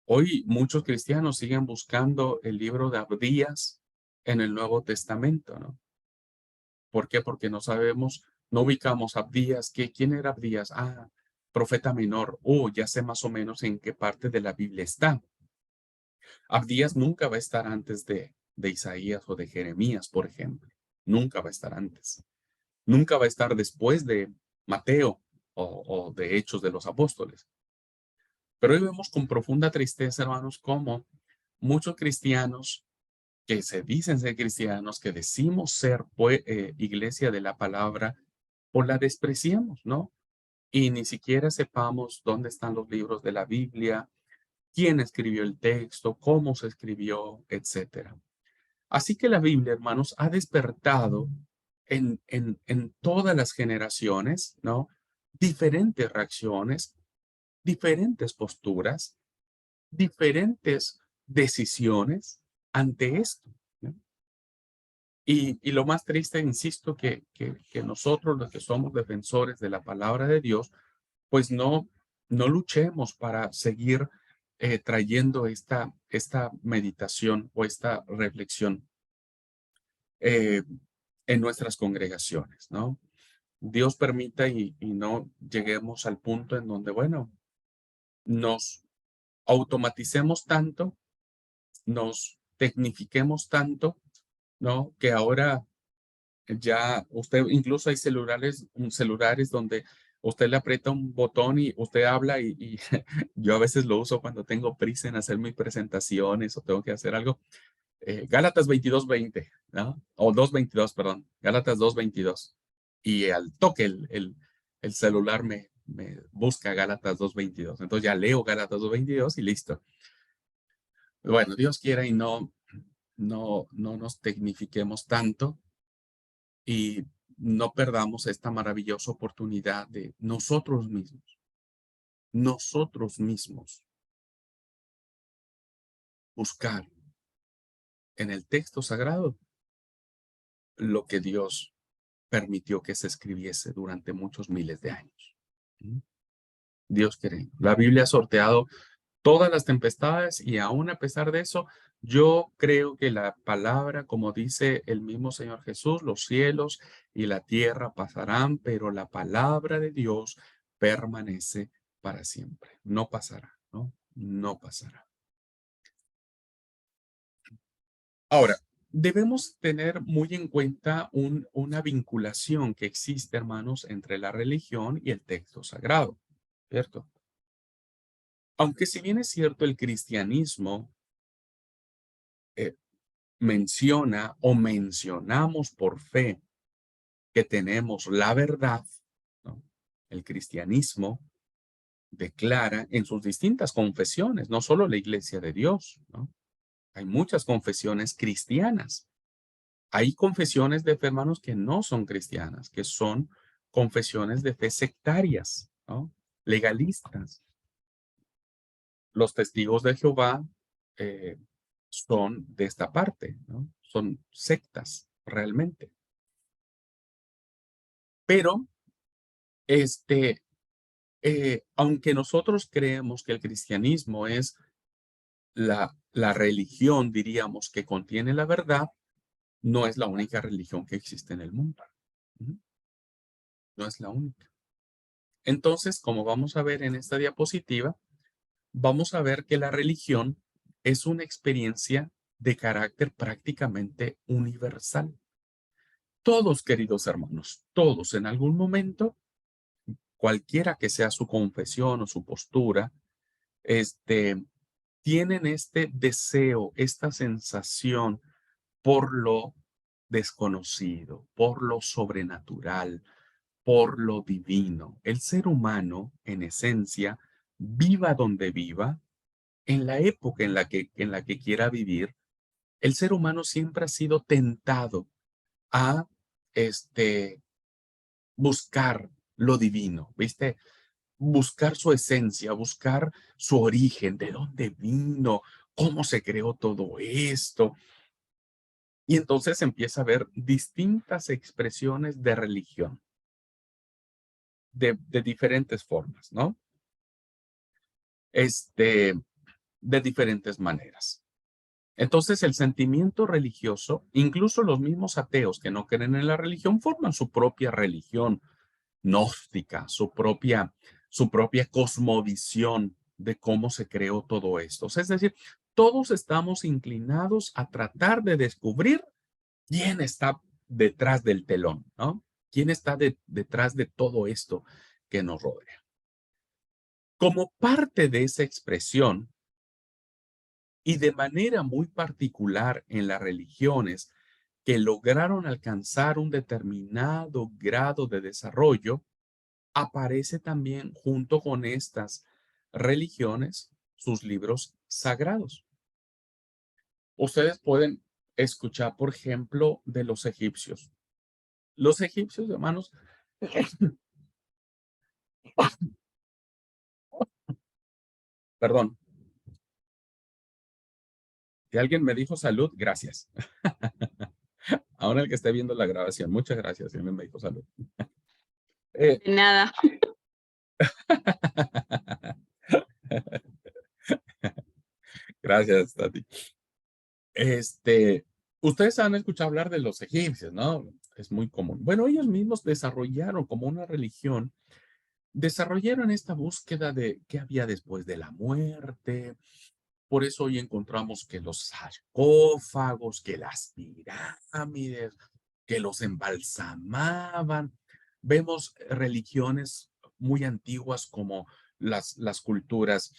Hoy muchos cristianos siguen buscando el libro de Abdías en el Nuevo Testamento, ¿no? ¿Por qué? Porque no sabemos, no ubicamos a Abdías. ¿Quién era Abdías? Ah, profeta menor. Oh, ya sé más o menos en qué parte de la Biblia está. Abdías nunca va a estar antes de Isaías o de Jeremías, por ejemplo. Nunca va a estar antes. Nunca va a estar después de Mateo o de Hechos de los Apóstoles. Pero hoy vemos con profunda tristeza, hermanos, cómo muchos cristianos que se dicen ser cristianos, que decimos ser iglesia de la palabra, pues la despreciamos, ¿no? Y ni siquiera sepamos dónde están los libros de la Biblia, quién escribió el texto, cómo se escribió, etcétera. Así que la Biblia, hermanos, ha despertado en todas las generaciones, ¿no? Diferentes reacciones, diferentes posturas, diferentes decisiones ante esto, ¿no? Y lo más triste, insisto, que nosotros, los que somos defensores de la palabra de Dios, pues no luchemos para seguir trayendo esta meditación o esta reflexión eh, en nuestras congregaciones, ¿no? Dios permita y no lleguemos al punto en donde, bueno, nos automaticemos tanto, nos tecnifiquemos tanto, ¿no? Que ahora ya usted, incluso hay celulares donde usted le aprieta un botón y usted habla y yo a veces lo uso cuando tengo prisa en hacer mis presentaciones o tengo que hacer algo. Gálatas 22:20, ¿no? O 2:22, perdón. Gálatas 2:22. Y al toque el celular me busca Gálatas 2:22. Entonces ya leo Gálatas 2:22 y listo. Bueno, Dios quiera y no nos tecnifiquemos tanto y no perdamos esta maravillosa oportunidad de nosotros mismos buscar en el texto sagrado lo que Dios permitió que se escribiese durante muchos miles de años. ¿Mm? Dios queriendo. La Biblia ha sorteado todas las tempestades y aún a pesar de eso, yo creo que la palabra, como dice el mismo Señor Jesús, los cielos y la tierra pasarán, pero la palabra de Dios permanece para siempre. No pasará, ¿no? No pasará. Ahora, debemos tener muy en cuenta una vinculación que existe, hermanos, entre la religión y el texto sagrado, ¿cierto? Aunque si bien es cierto, el cristianismo eh, menciona o mencionamos por fe que tenemos la verdad, ¿no? El cristianismo declara en sus distintas confesiones, no solo la Iglesia de Dios, ¿no? Hay muchas confesiones cristianas. Hay confesiones de fe, hermanos, que no son cristianas, que son confesiones de fe sectarias, ¿no? Legalistas. Los testigos de Jehová eh, son de esta parte, ¿no? Son sectas realmente. Pero, aunque nosotros creemos que el cristianismo es la religión, diríamos, que contiene la verdad, no es la única religión que existe en el mundo. Ujú. No es la única. Entonces, como vamos a ver en esta diapositiva, vamos a ver que la religión es una experiencia de carácter prácticamente universal. Todos, queridos hermanos, todos en algún momento, cualquiera que sea su confesión o su postura, este, tienen este deseo, esta sensación por lo desconocido, por lo sobrenatural, por lo divino. El ser humano, en esencia, viva donde viva, en la época en la que quiera vivir, el ser humano siempre ha sido tentado a buscar lo divino, ¿viste? Buscar su esencia, buscar su origen, de dónde vino, cómo se creó todo esto. Y entonces empieza a haber distintas expresiones de religión, de diferentes formas, ¿no? De diferentes maneras. Entonces, el sentimiento religioso, incluso los mismos ateos que no creen en la religión, forman su propia religión gnóstica, su propia cosmovisión de cómo se creó todo esto. O sea, es decir, todos estamos inclinados a tratar de descubrir quién está detrás del telón, ¿no? ¿Quién está detrás de todo esto que nos rodea? Como parte de esa expresión, y de manera muy particular en las religiones que lograron alcanzar un determinado grado de desarrollo, aparece también junto con estas religiones sus libros sagrados. Ustedes pueden escuchar, por ejemplo, de los egipcios. Los egipcios, hermanos, perdón, si alguien me dijo salud, gracias. Ahora el que esté viendo la grabación, muchas gracias, si alguien me dijo salud. Nada. Gracias, Tati. Ustedes han escuchado hablar de los egipcios, ¿no? Es muy común. Bueno, ellos mismos desarrollaron como una religión, desarrollaron esta búsqueda de qué había después de la muerte. Por eso hoy encontramos que los sarcófagos, que las pirámides, que los embalsamaban. Vemos religiones muy antiguas como las culturas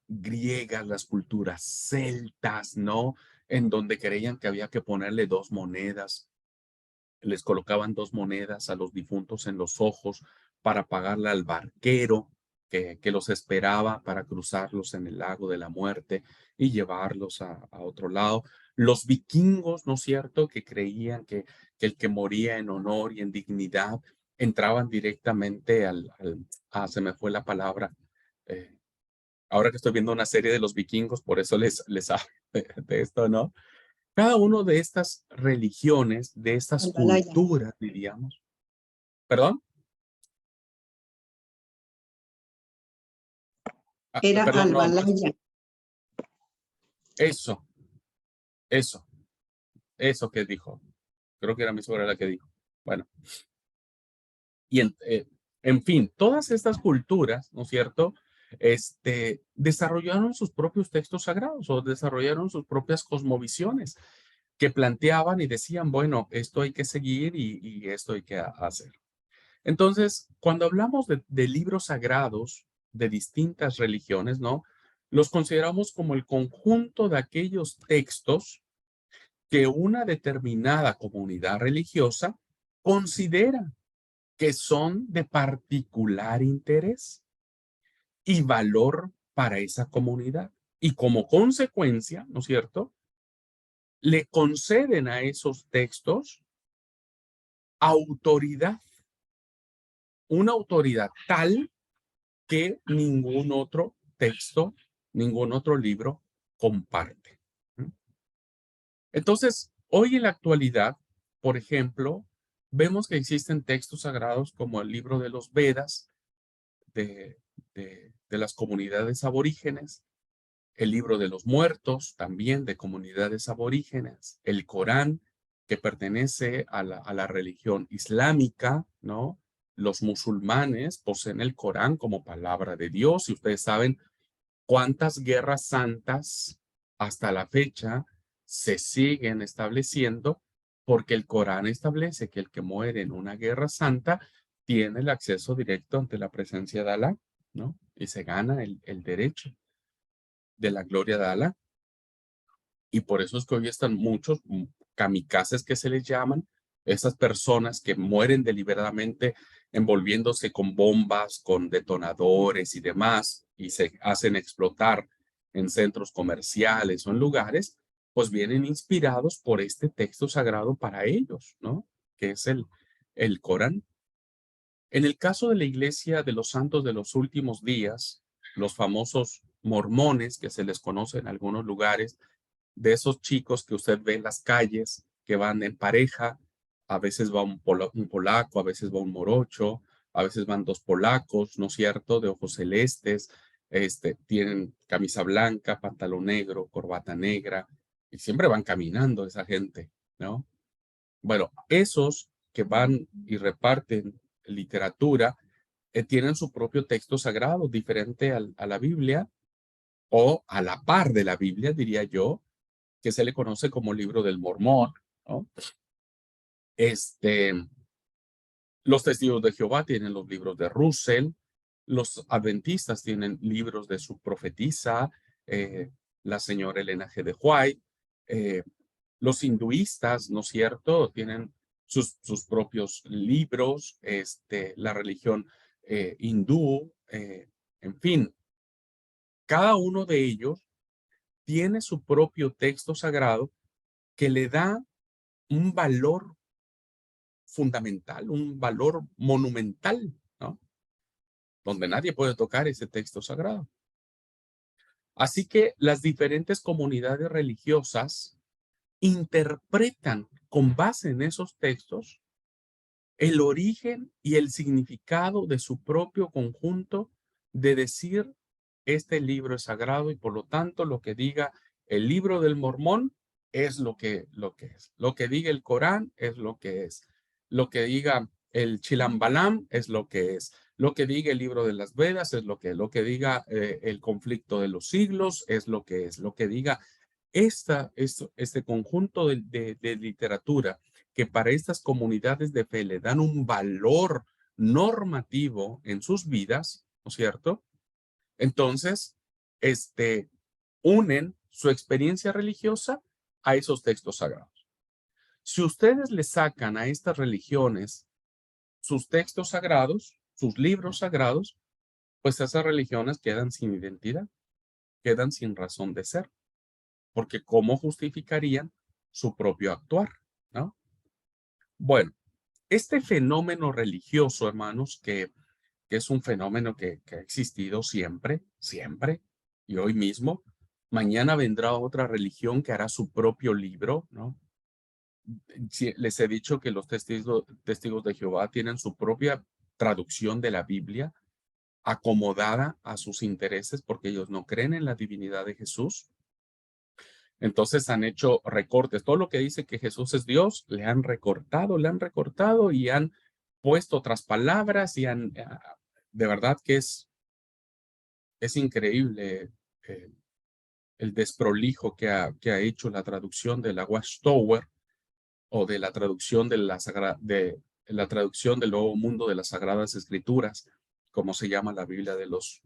griegas, las culturas celtas, ¿no? En donde creían que había que ponerle dos monedas, les colocaban dos monedas a los difuntos en los ojos para pagarle al barquero que los esperaba para cruzarlos en el lago de la muerte y llevarlos a otro lado. Los vikingos, ¿no es cierto?, que creían que el que moría en honor y en dignidad entraban directamente se me fue la palabra. eh, Ahora que estoy viendo una serie de los vikingos, por eso les hablo de esto, ¿no? Cada uno de estas religiones, de estas Albalaya. culturas, diríamos. ¿Perdón? Era Perdón, no, Albalaya. eso, eso, eso que dijo. Creo que era mi suegra la que dijo. Bueno, y en fin, todas estas culturas, ¿no es cierto? Desarrollaron sus propios textos sagrados o desarrollaron sus propias cosmovisiones que planteaban y decían, bueno, esto hay que seguir y esto hay que hacer. Entonces, cuando hablamos de libros sagrados de distintas religiones, ¿no? Los consideramos como el conjunto de aquellos textos que una determinada comunidad religiosa considera que son de particular interés y valor para esa comunidad. Y como consecuencia, ¿no es cierto?, le conceden a esos textos autoridad, una autoridad tal que ningún otro texto, ningún otro libro comparte. Entonces, hoy en la actualidad, por ejemplo, vemos que existen textos sagrados como el libro de los Vedas de las comunidades aborígenes, el libro de los muertos también de comunidades aborígenes, el Corán que pertenece a la religión islámica, ¿no? Los musulmanes poseen el Corán como palabra de Dios y ustedes saben cuántas guerras santas hasta la fecha se siguen estableciendo porque el Corán establece que el que muere en una guerra santa tiene el acceso directo ante la presencia de Alá, ¿no? Y se gana el derecho. de la gloria de Allah. Y por eso es que hoy están muchos kamikazes que se les llaman, esas personas que mueren deliberadamente envolviéndose con bombas, con detonadores y demás, y se hacen explotar en centros comerciales o en lugares, pues vienen inspirados por este texto sagrado para ellos, ¿no? Que es el Corán. En el caso de la Iglesia de los Santos de los Últimos Días, los famosos mormones que se les conoce en algunos lugares, de esos chicos que usted ve en las calles, que van en pareja, a veces va un polaco, a veces va un morocho, a veces van dos polacos, ¿no es cierto?, de ojos celestes, tienen camisa blanca, pantalón negro, corbata negra, y siempre van caminando esa gente, ¿no? Bueno, esos que van y reparten literatura, tienen su propio texto sagrado, diferente a la Biblia, o a la par de la Biblia, diría yo, que se le conoce como libro del Mormón, ¿no? Los testigos de Jehová tienen los libros de Russell, los adventistas tienen libros de su profetisa, la señora Elena G. de White, los hinduistas, ¿no es cierto?, tienen sus propios libros, la religión hindú, en fin, cada uno de ellos tiene su propio texto sagrado que le da un valor fundamental, un valor monumental, ¿no? Donde nadie puede tocar ese texto sagrado. Así que las diferentes comunidades religiosas interpretan con base en esos textos el origen y el significado de su propio conjunto de decir este libro es sagrado y por lo tanto lo que diga el libro del Mormón es lo que es. Lo que diga el Corán es lo que es. Lo que diga el Chilambalam es lo que es. Lo que diga el libro de las Vedas es lo que es. Lo que diga el conflicto de los siglos es lo que es. Lo que diga este conjunto de literatura que para estas comunidades de fe le dan un valor normativo en sus vidas, ¿no es cierto? Entonces, unen su experiencia religiosa a esos textos sagrados. Si ustedes le sacan a estas religiones sus textos sagrados, sus libros sagrados, pues esas religiones quedan sin identidad, quedan sin razón de ser, porque ¿cómo justificarían su propio actuar, ¿no? Bueno, este fenómeno religioso, hermanos, que es un fenómeno que ha existido siempre, siempre, y hoy mismo, mañana vendrá otra religión que hará su propio libro, ¿no? Les he dicho que los testigos de Jehová tienen su propia traducción de la Biblia acomodada a sus intereses porque ellos no creen en la divinidad de Jesús. Entonces han hecho recortes. Todo lo que dice que Jesús es Dios, le han recortado y han puesto otras palabras y de verdad que es increíble el desprolijo que ha hecho la traducción de la Watchtower o de la traducción de la traducción del Nuevo Mundo de las Sagradas Escrituras, como se llama la Biblia de los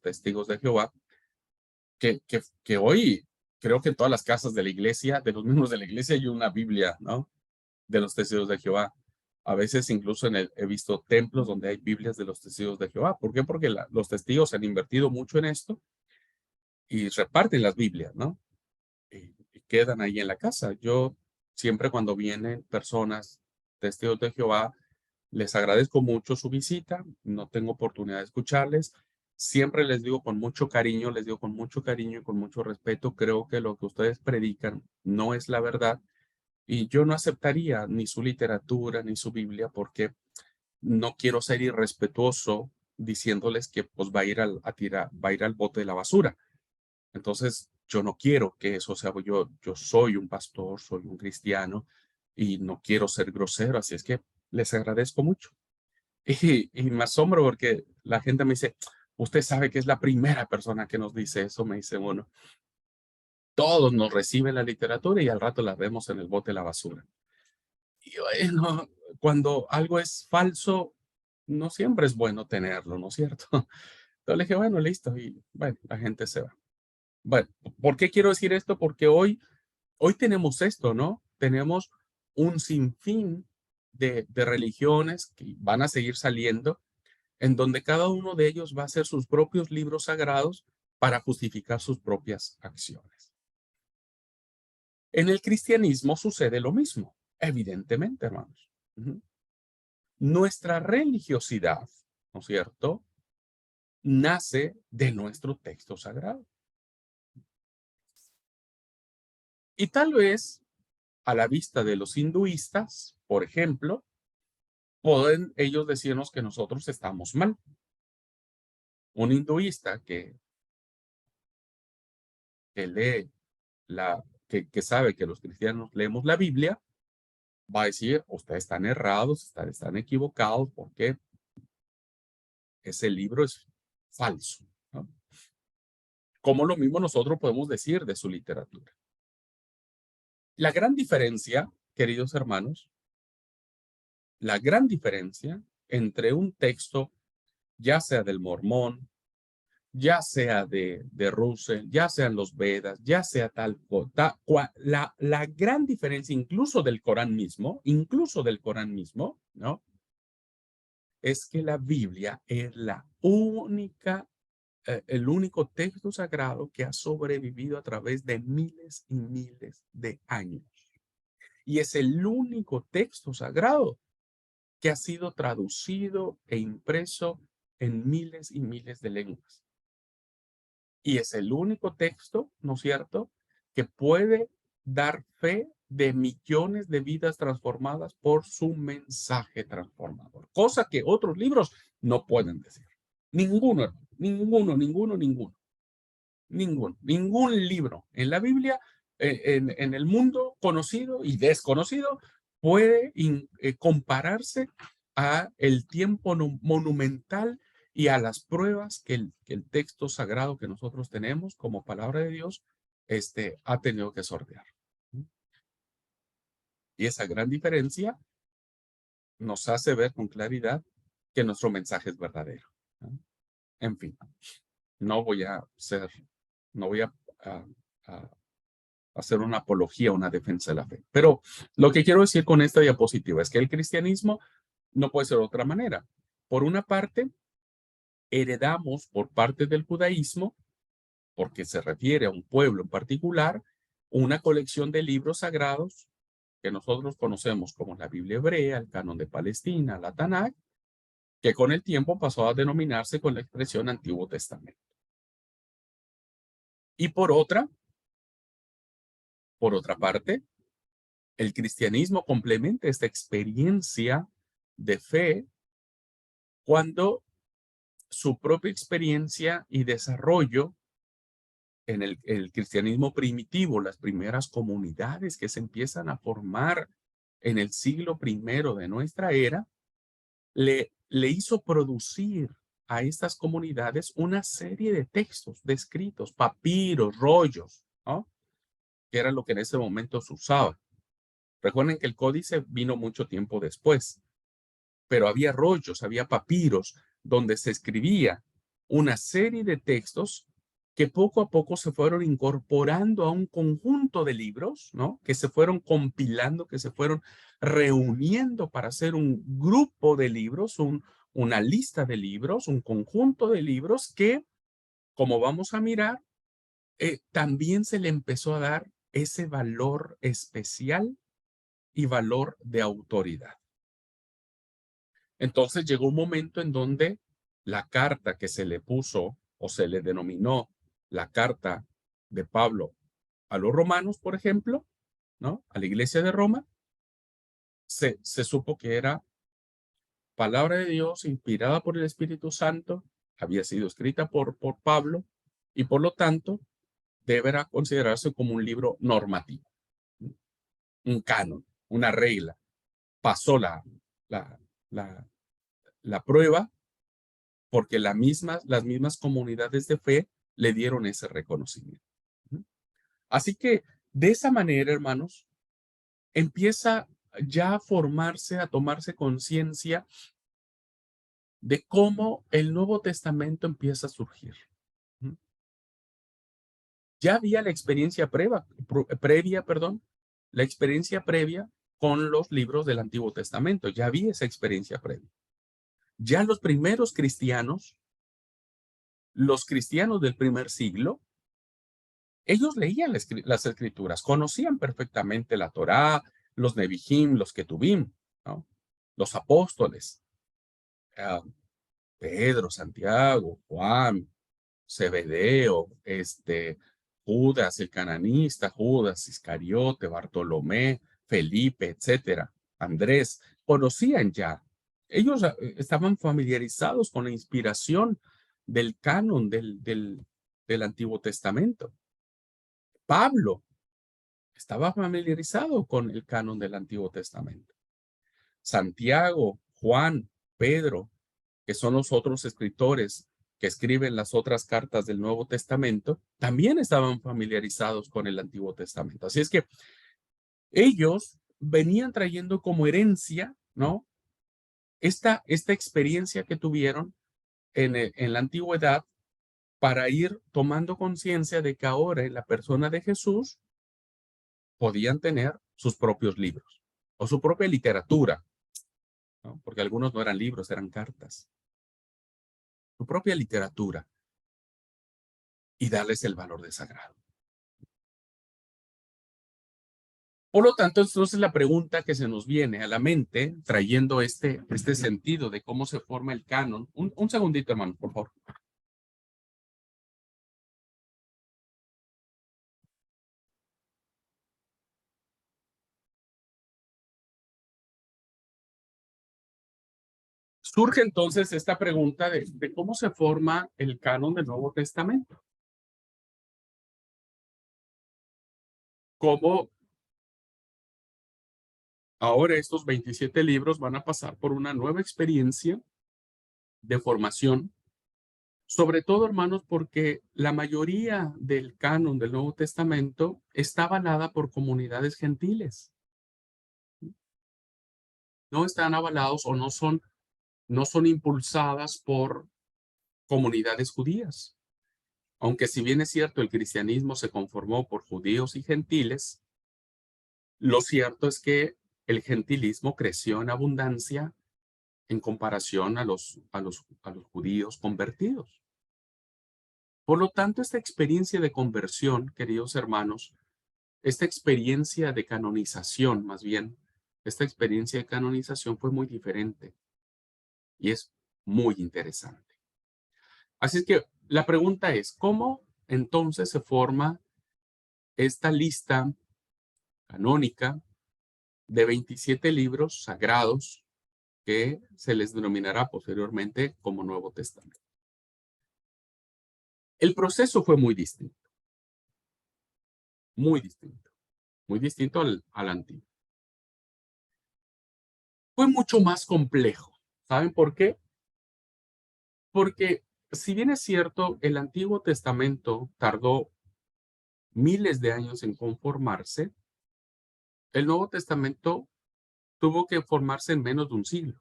testigos de Jehová, que hoy creo que en todas las casas de la iglesia, de los miembros de la iglesia, hay una Biblia, ¿no? De los testigos de Jehová. A veces incluso he visto templos donde hay Biblias de los testigos de Jehová. ¿Por qué? Porque los testigos han invertido mucho en esto y reparten las Biblias, ¿no? Y quedan ahí en la casa. Yo siempre cuando vienen personas, testigos de Jehová, les agradezco mucho su visita. No tengo oportunidad de escucharles. Siempre les digo con mucho cariño, les digo con mucho cariño y con mucho respeto, creo que lo que ustedes predican no es la verdad y yo no aceptaría ni su literatura ni su Biblia porque no quiero ser irrespetuoso diciéndoles que pues va a ir va a ir al bote de la basura. Entonces, yo no quiero que eso sea, yo soy un pastor, soy un cristiano y no quiero ser grosero, así es que les agradezco mucho. Y me asombro porque la gente me dice, usted sabe que es la primera persona que nos dice eso, me dice uno. Todos nos reciben la literatura y al rato la vemos en el bote de la basura. Y bueno, cuando algo es falso, no siempre es bueno tenerlo, ¿no es cierto? Entonces le dije, bueno, listo, y bueno, la gente se va. Bueno, ¿por qué quiero decir esto? Porque hoy tenemos esto, ¿no? Tenemos un sinfín de religiones que van a seguir saliendo, en donde cada uno de ellos va a hacer sus propios libros sagrados para justificar sus propias acciones. En el cristianismo sucede lo mismo, evidentemente, hermanos. Nuestra religiosidad, ¿no es cierto?, nace de nuestro texto sagrado. Y tal vez, a la vista de los hinduistas, por ejemplo, pueden ellos decirnos que nosotros estamos mal. Un hinduista que lee que sabe que los cristianos leemos la Biblia, va a decir, ustedes están errados, están equivocados, porque ese libro es falso, ¿no? Como lo mismo nosotros podemos decir de su literatura. La gran diferencia, queridos hermanos, la gran diferencia entre un texto, ya sea del Mormón, ya sea de Russell, ya sean los Vedas, ya sea la gran diferencia incluso del Corán mismo, ¿no? Es que la Biblia es el único texto sagrado que ha sobrevivido a través de miles y miles de años. Y es el único texto sagrado que ha sido traducido e impreso en miles y miles de lenguas. Y es el único texto, ¿no es cierto?, que puede dar fe de millones de vidas transformadas por su mensaje transformador. Cosa que otros libros no pueden decir. Ninguno, hermano, ningún libro en la Biblia, en el mundo conocido y desconocido, puede compararse a el tiempo monumental y a las pruebas que el texto sagrado que nosotros tenemos como palabra de Dios ha tenido que sortear. Y esa gran diferencia nos hace ver con claridad que nuestro mensaje es verdadero, ¿no? En fin, no voy a a hacer una apología, una defensa de la fe. Pero lo que quiero decir con esta diapositiva es que el cristianismo no puede ser de otra manera. Por una parte, heredamos por parte del judaísmo, porque se refiere a un pueblo en particular, una colección de libros sagrados que nosotros conocemos como la Biblia hebrea, el Canon de Palestina, la Tanakh, que con el tiempo pasó a denominarse con la expresión Antiguo Testamento. Y por otra parte, el cristianismo complementa esta experiencia de fe cuando su propia experiencia y desarrollo en el cristianismo primitivo, las primeras comunidades que se empiezan a formar en el siglo I de nuestra era, le hizo producir a estas comunidades una serie de textos, de escritos, papiros, rollos, ¿no?, que era lo que en ese momento se usaba. Recuerden que el códice vino mucho tiempo después, pero había rollos, había papiros donde se escribía una serie de textos que poco a poco se fueron incorporando a un conjunto de libros, ¿no?, que se fueron compilando, que se fueron reuniendo para hacer un grupo de libros, una lista de libros, un conjunto de libros que, como vamos a mirar, también se le empezó a dar ese valor especial y valor de autoridad. Entonces llegó un momento en donde la carta que se le puso o se le denominó la carta de Pablo a los romanos, por ejemplo, ¿no?, a la iglesia de Roma, se supo que era palabra de Dios inspirada por el Espíritu Santo, había sido escrita por Pablo y por lo tanto deberá considerarse como un libro normativo, un canon, una regla. Pasó la, la, la prueba porque las mismas comunidades de fe le dieron ese reconocimiento. Así que de esa manera, hermanos, empieza ya a formarse, a tomarse conciencia de cómo el Nuevo Testamento empieza a surgir. Ya había la experiencia la experiencia previa con los libros del Antiguo Testamento. Ya había esa experiencia previa. Ya los primeros cristianos, los cristianos del primer siglo, ellos leían las escrituras, conocían perfectamente la Torá, los Nevi'im, los Ketuvim, ¿no? Los apóstoles, Pedro, Santiago, Juan, Zebedeo, Judas, el cananista, Judas Iscariote, Bartolomé, Felipe, etcétera, Andrés, conocían ya. Ellos estaban familiarizados con la inspiración del canon del Antiguo Testamento. Pablo estaba familiarizado con el canon del Antiguo Testamento. Santiago, Juan, Pedro, que son los otros escritores que escriben las otras cartas del Nuevo Testamento, también estaban familiarizados con el Antiguo Testamento. Así es que ellos venían trayendo como herencia, ¿no? Esta experiencia que tuvieron en la antigüedad para ir tomando conciencia de que ahora en la persona de Jesús podían tener sus propios libros o su propia literatura, ¿no? Porque algunos no eran libros, eran cartas. Su propia literatura y darles el valor de sagrado. Por lo tanto, entonces la pregunta que se nos viene a la mente, trayendo este sentido de cómo se forma el canon. Un segundito, hermano, por favor. Surge entonces esta pregunta de cómo se forma el canon del Nuevo Testamento. Cómo ahora estos 27 libros van a pasar por una nueva experiencia de formación. Sobre todo, hermanos, porque la mayoría del canon del Nuevo Testamento está avalada por comunidades gentiles. No están avalados o no son impulsadas por comunidades judías. Aunque si bien es cierto, el cristianismo se conformó por judíos y gentiles, lo cierto es que el gentilismo creció en abundancia en comparación a los judíos convertidos. Por lo tanto, esta experiencia de conversión, queridos hermanos, esta experiencia de canonización, más bien, esta experiencia de canonización fue muy diferente y es muy interesante. Así es que la pregunta es, ¿cómo entonces se forma esta lista canónica de 27 libros sagrados que se les denominará posteriormente como Nuevo Testamento? El proceso fue muy distinto, muy distinto, muy distinto al antiguo. Fue mucho más complejo. ¿Saben por qué? Porque si bien es cierto, el Antiguo Testamento tardó miles de años en conformarse, el Nuevo Testamento tuvo que formarse en menos de un siglo.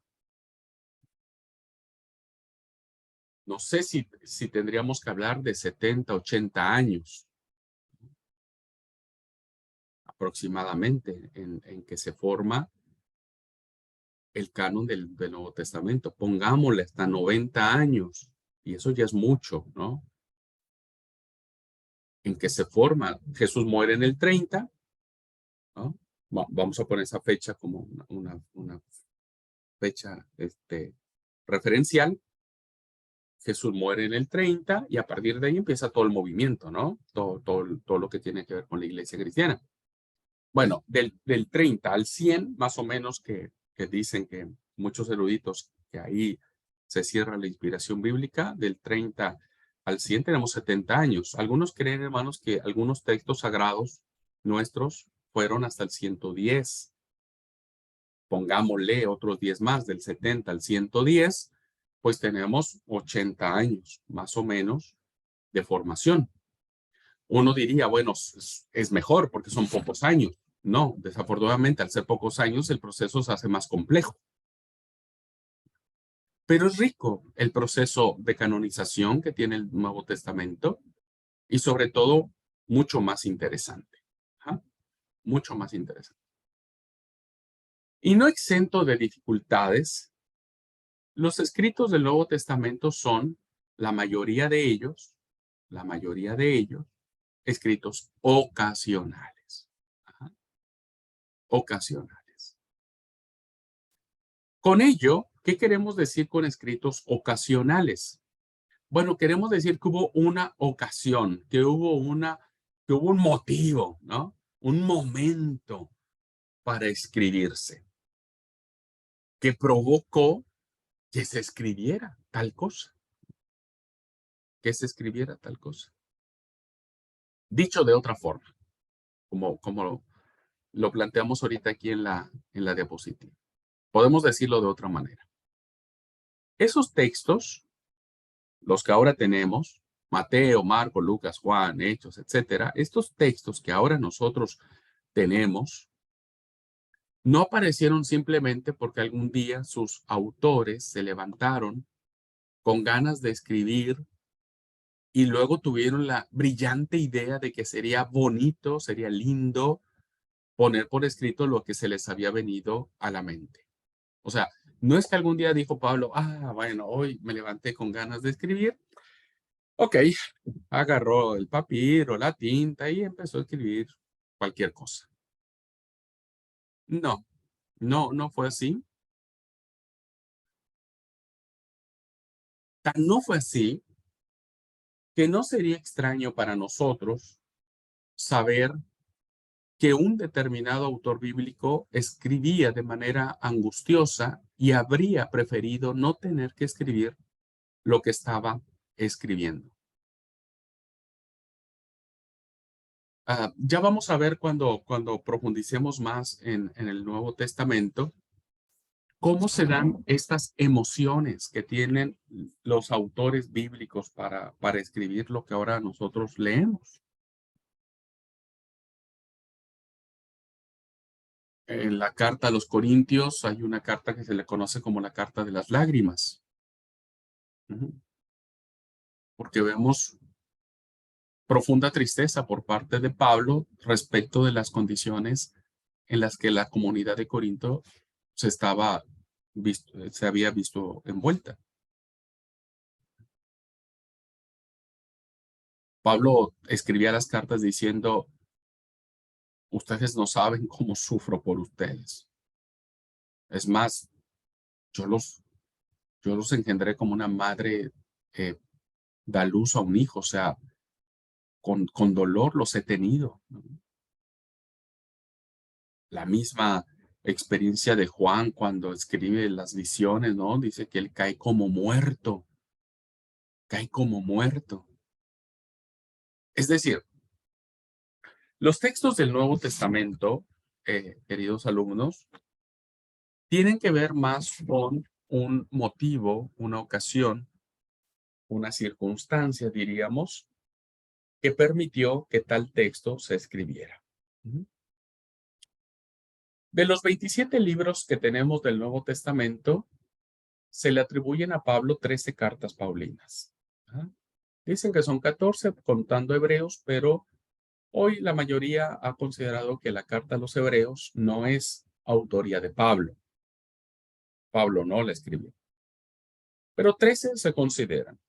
No sé si tendríamos que hablar de 70, 80 años aproximadamente en que se forma el canon del Nuevo Testamento. Pongámosle hasta 90 años, y eso ya es mucho, ¿no? En que se forma, Jesús muere en el 30, ¿no? Vamos a poner esa fecha como una fecha referencial. Jesús muere en el 30 y a partir de ahí empieza todo el movimiento, ¿no? Todo lo que tiene que ver con la iglesia cristiana. Bueno, del 30 al 100, más o menos, que dicen que muchos eruditos que ahí se cierra la inspiración bíblica, del 30 al 100 tenemos 70 años. Algunos creen, hermanos, que algunos textos sagrados nuestros fueron hasta el 110. Pongámosle otros 10 más, del 70 al 110, pues tenemos 80 años, más o menos, de formación. Uno diría, bueno, es mejor porque son pocos años. No, desafortunadamente, al ser pocos años, el proceso se hace más complejo. Pero es rico el proceso de canonización que tiene el Nuevo Testamento y sobre todo mucho más interesante. ¿Ah? Mucho más interesante. Y no exento de dificultades, los escritos del Nuevo Testamento son, la mayoría de ellos, escritos ocasionales. Ajá. Ocasionales. Con ello, ¿qué queremos decir con escritos ocasionales? Bueno, queremos decir que hubo una ocasión, que hubo un motivo, ¿no? Un momento para escribirse, que provocó que se escribiera tal cosa, Dicho de otra forma, como lo planteamos ahorita aquí en la diapositiva. Podemos decirlo de otra manera. Esos textos, los que ahora tenemos, Mateo, Marco, Lucas, Juan, Hechos, etcétera, estos textos que ahora nosotros tenemos, no aparecieron simplemente porque algún día sus autores se levantaron con ganas de escribir y luego tuvieron la brillante idea de que sería bonito, sería lindo poner por escrito lo que se les había venido a la mente. O sea, no es que algún día dijo Pablo, bueno, hoy me levanté con ganas de escribir. Ok, agarró el papiro, la tinta y empezó a escribir cualquier cosa. No fue así. No fue así que no sería extraño para nosotros saber que un determinado autor bíblico escribía de manera angustiosa y habría preferido no tener que escribir lo que estaba escribiendo. Ya vamos a ver cuando profundicemos más en el Nuevo Testamento, cómo se dan estas emociones que tienen los autores bíblicos para escribir lo que ahora nosotros leemos. En la carta a los Corintios hay una carta que se le conoce como la carta de las lágrimas. Porque vemos profunda tristeza por parte de Pablo respecto de las condiciones en las que la comunidad de Corinto se había visto envuelta. Pablo escribía las cartas diciendo, ustedes no saben cómo sufro por ustedes. Es más, yo los engendré como una madre da luz a un hijo, o sea, con dolor los he tenido. La misma experiencia de Juan cuando escribe las visiones, ¿no? Dice que él cae como muerto. Es decir, los textos del Nuevo Testamento, queridos alumnos, tienen que ver más con un motivo, una ocasión, una circunstancia, diríamos, que permitió que tal texto se escribiera. De los 27 libros que tenemos del Nuevo Testamento, se le atribuyen a Pablo 13 cartas paulinas. Dicen que son 14 contando hebreos, pero hoy la mayoría ha considerado que la carta a los hebreos no es autoría de Pablo. Pablo no la escribió. Pero 13 se consideran,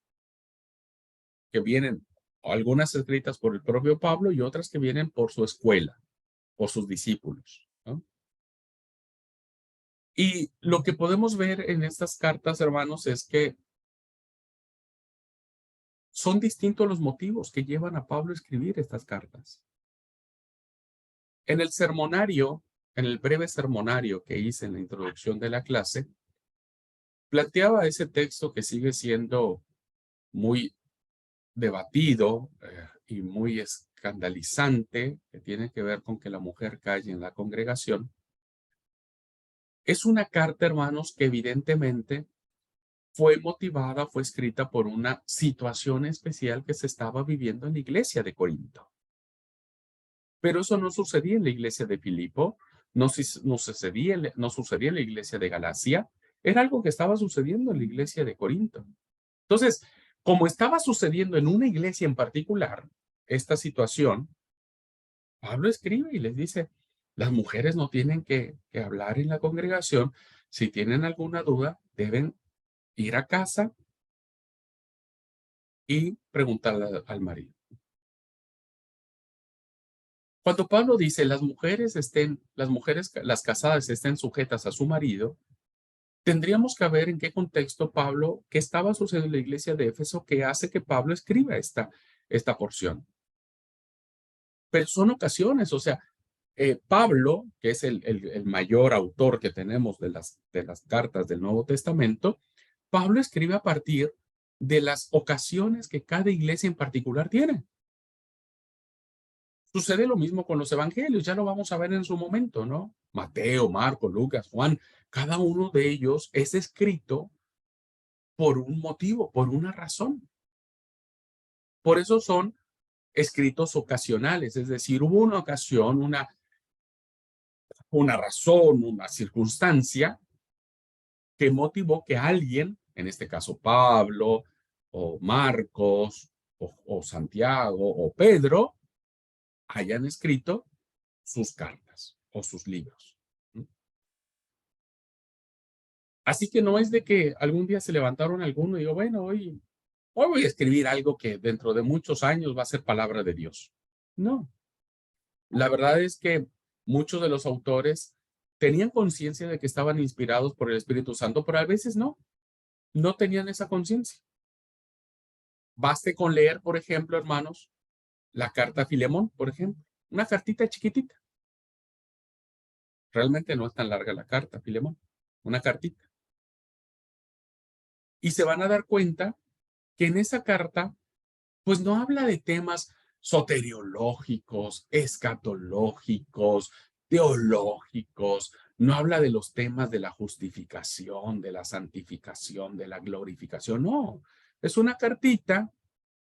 que vienen algunas escritas por el propio Pablo y otras que vienen por su escuela, por sus discípulos, ¿no? Y lo que podemos ver en estas cartas, hermanos, es que son distintos los motivos que llevan a Pablo a escribir estas cartas. En el sermonario, en el breve sermonario que hice en la introducción de la clase, planteaba ese texto que sigue siendo muy debatido y muy escandalizante, que tiene que ver con que la mujer calle en la congregación. Es una carta, hermanos, que evidentemente fue motivada, fue escrita por una situación especial que se estaba viviendo en la iglesia de Corinto. Pero eso no sucedía en la iglesia de Filipo, no sucedía en la iglesia de Galacia, era algo que estaba sucediendo en la iglesia de Corinto. Entonces, como estaba sucediendo en una iglesia en particular, esta situación, Pablo escribe y les dice, las mujeres no tienen que hablar en la congregación. Si tienen alguna duda, deben ir a casa y preguntarle al marido. Cuando Pablo dice las mujeres, las casadas estén sujetas a su marido, tendríamos que ver en qué contexto Pablo, qué estaba sucediendo en la iglesia de Éfeso que hace que Pablo escriba esta porción. Pero son ocasiones, o sea, Pablo, que es el mayor autor que tenemos de las cartas del Nuevo Testamento, Pablo escribe a partir de las ocasiones que cada iglesia en particular tiene. Sucede lo mismo con los evangelios, ya lo vamos a ver en su momento, ¿no? Mateo, Marcos, Lucas, Juan, cada uno de ellos es escrito por un motivo, por una razón. Por eso son escritos ocasionales, es decir, hubo una ocasión, una razón, una circunstancia que motivó que alguien, en este caso Pablo, o Marcos, o Santiago, o Pedro, hayan escrito sus cartas o sus libros. Así que no es de que algún día se levantaron alguno y digo, bueno, hoy voy a escribir algo que dentro de muchos años va a ser palabra de Dios. No. La verdad es que muchos de los autores tenían conciencia de que estaban inspirados por el Espíritu Santo, pero a veces no tenían esa conciencia. Baste con leer, por ejemplo, hermanos, la carta a Filemón, por ejemplo, una cartita chiquitita. Realmente no es tan larga la carta, Filemón, una cartita. Y se van a dar cuenta que en esa carta, pues no habla de temas soteriológicos, escatológicos, teológicos, no habla de los temas de la justificación, de la santificación, de la glorificación, no. Es una cartita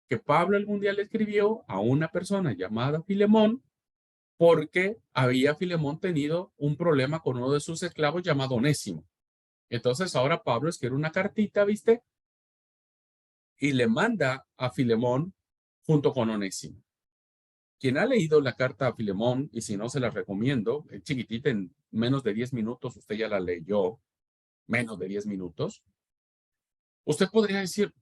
que Pablo algún día le escribió a una persona llamada Filemón, porque había Filemón tenido un problema con uno de sus esclavos llamado Onésimo. Entonces ahora Pablo escribe una cartita, ¿viste? Y le manda a Filemón junto con Onésimo. Quien ha leído la carta a Filemón, y si no se la recomiendo, es chiquitita, en menos de 10 minutos, usted ya la leyó, menos de 10 minutos, usted podría decir,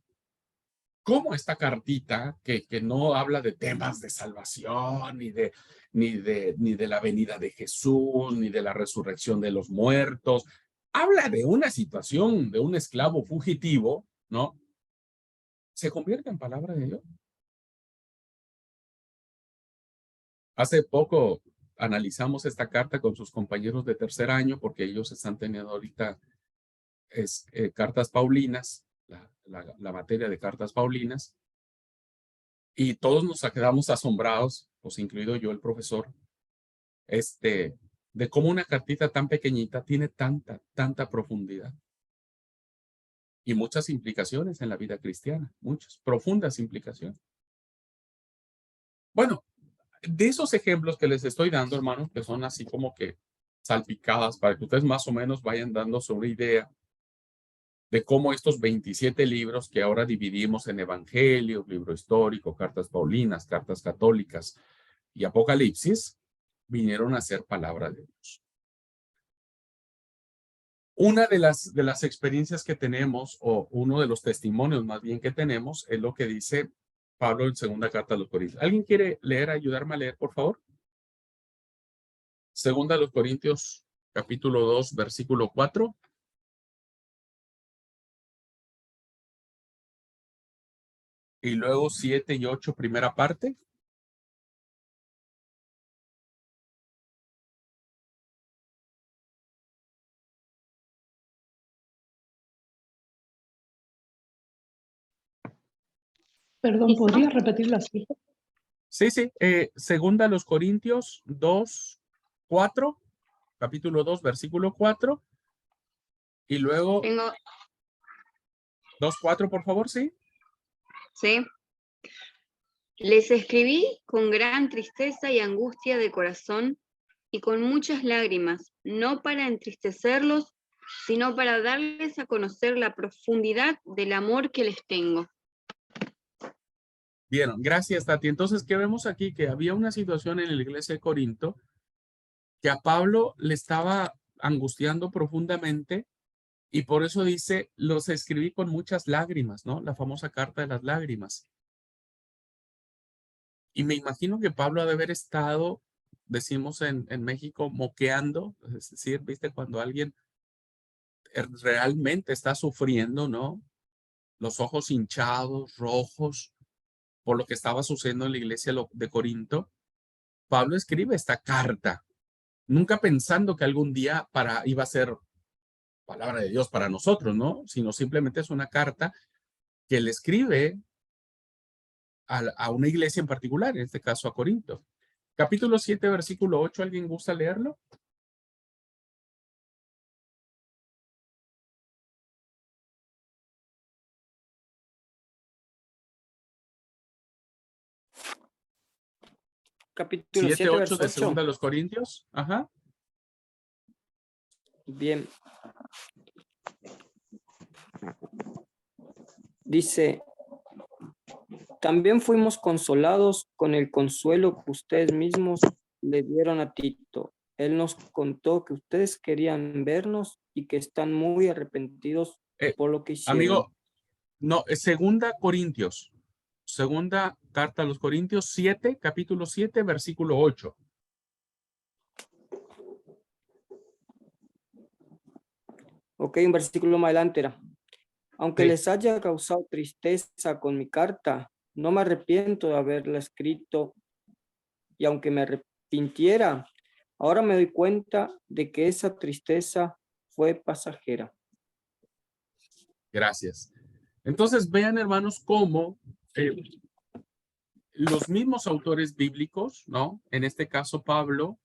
¿cómo esta cartita que no habla de temas de salvación, ni de la venida de Jesús, ni de la resurrección de los muertos, habla de una situación de un esclavo fugitivo, ¿no? ¿Se convierte en palabra de Dios? Hace poco analizamos esta carta con sus compañeros de tercer año porque ellos están teniendo ahorita cartas paulinas, la materia de cartas paulinas, y todos nos quedamos asombrados, pues incluido yo, el profesor, de cómo una cartita tan pequeñita tiene tanta profundidad y muchas implicaciones en la vida cristiana, muchas profundas implicaciones. Bueno, de esos ejemplos que les estoy dando, hermanos, que son así como que salpicadas para que ustedes más o menos vayan dándose una idea de cómo estos 27 libros que ahora dividimos en Evangelio, libro histórico, cartas paulinas, cartas católicas y Apocalipsis, vinieron a ser palabra de Dios. Una de las experiencias que tenemos, o uno de los testimonios más bien que tenemos, es lo que dice Pablo en segunda carta a los Corintios. ¿Alguien quiere leer, ayudarme a leer, por favor? Segunda a los Corintios, capítulo 2, versículo 4. Y luego 7 y 8, primera parte. Perdón, ¿podrías repetir la cita? Sí. Segunda a los Corintios 2, 4, capítulo 2, versículo 4. Y luego 2, 4, por favor, sí. Sí. Les escribí con gran tristeza y angustia de corazón y con muchas lágrimas, no para entristecerlos, sino para darles a conocer la profundidad del amor que les tengo. Vieron, gracias, Tati. Entonces, ¿qué vemos aquí? Que había una situación en la iglesia de Corinto que a Pablo le estaba angustiando profundamente y por eso dice, los escribí con muchas lágrimas, ¿no? La famosa carta de las lágrimas. Y me imagino que Pablo ha de haber estado, decimos en México, moqueando, es decir, viste, cuando alguien realmente está sufriendo, ¿no? Los ojos hinchados, rojos, por lo que estaba sucediendo en la iglesia de Corinto. Pablo escribe esta carta, nunca pensando que algún día iba a ser palabra de Dios para nosotros, ¿no? Sino simplemente es una carta que le escribe a una iglesia en particular, en este caso a Corinto. Capítulo 7, versículo 8, ¿alguien gusta leerlo? Capítulo 7, 7, 8 verso de 8. Segunda de los Corintios. Ajá. Bien. Dice, también fuimos consolados con el consuelo que ustedes mismos le dieron a Tito. Él nos contó que ustedes querían vernos y que están muy arrepentidos por lo que hicieron. Amigo, no, es Segunda Corintios. Segunda carta a los Corintios 7, capítulo 7, versículo 8. Ok, un versículo más adelante era. Aunque Sí. les haya causado tristeza con mi carta, no me arrepiento de haberla escrito, y aunque me arrepintiera, ahora me doy cuenta de que esa tristeza fue pasajera. Gracias. Entonces vean, hermanos, cómo los mismos autores bíblicos, ¿no? En este caso Pablo,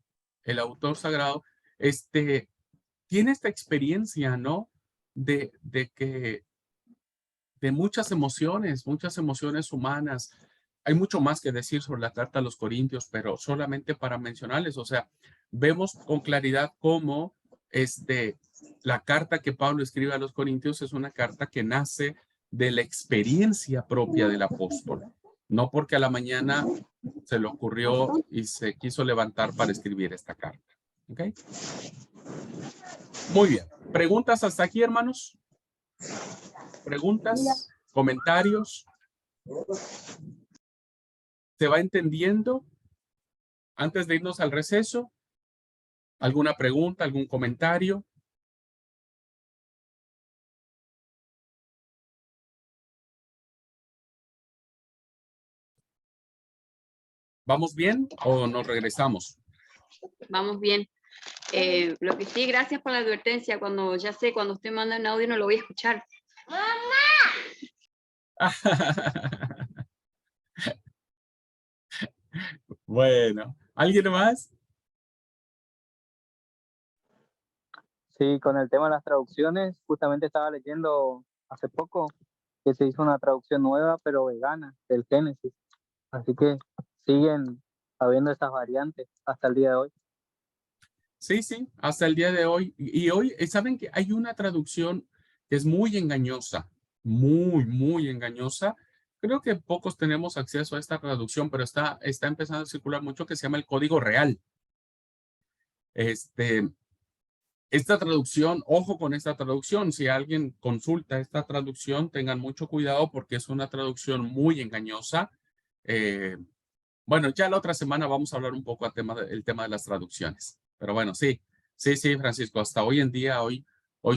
el autor sagrado, tiene esta experiencia, ¿no? De muchas emociones humanas. Hay mucho más que decir sobre la carta a los Corintios, pero solamente para mencionarles, o sea, vemos con claridad cómo la carta que Pablo escribe a los Corintios es una carta que nace de la experiencia propia del apóstol, no porque a la mañana se le ocurrió y se quiso levantar para escribir esta carta. ¿Ok? Muy bien. ¿Preguntas hasta aquí, hermanos? ¿Preguntas? ¿Comentarios? ¿Se va entendiendo? Antes de irnos al receso, ¿alguna pregunta, algún comentario? ¿Vamos bien o nos regresamos? Vamos bien. Lo que sí, gracias por la advertencia. Cuando usted manda un audio no lo voy a escuchar. Bueno, ¿alguien más? Sí, con el tema de las traducciones, justamente estaba leyendo hace poco que se hizo una traducción nueva, pero vegana, del Génesis. Así que siguen habiendo estas variantes hasta el día de hoy. Sí, hasta el día de hoy. Y hoy, ¿saben que hay una traducción que es muy engañosa? Muy engañosa. Creo que pocos tenemos acceso a esta traducción, pero está empezando a circular mucho, que se llama el Código Real. Esta traducción, ojo con esta traducción, si alguien consulta esta traducción, tengan mucho cuidado porque es una traducción muy engañosa. Bueno, ya la otra semana vamos a hablar un poco el tema de las traducciones. Pero bueno, sí, Francisco, hasta hoy en día, hoy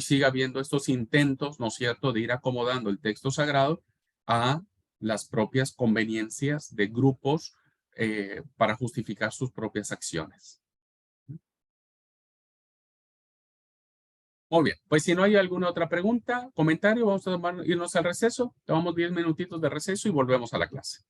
sigue habiendo estos intentos, ¿no es cierto?, de ir acomodando el texto sagrado a las propias conveniencias de grupos para justificar sus propias acciones. Muy bien, pues si no hay alguna otra pregunta, comentario, vamos a irnos al receso. Tomamos 10 minutitos de receso y volvemos a la clase.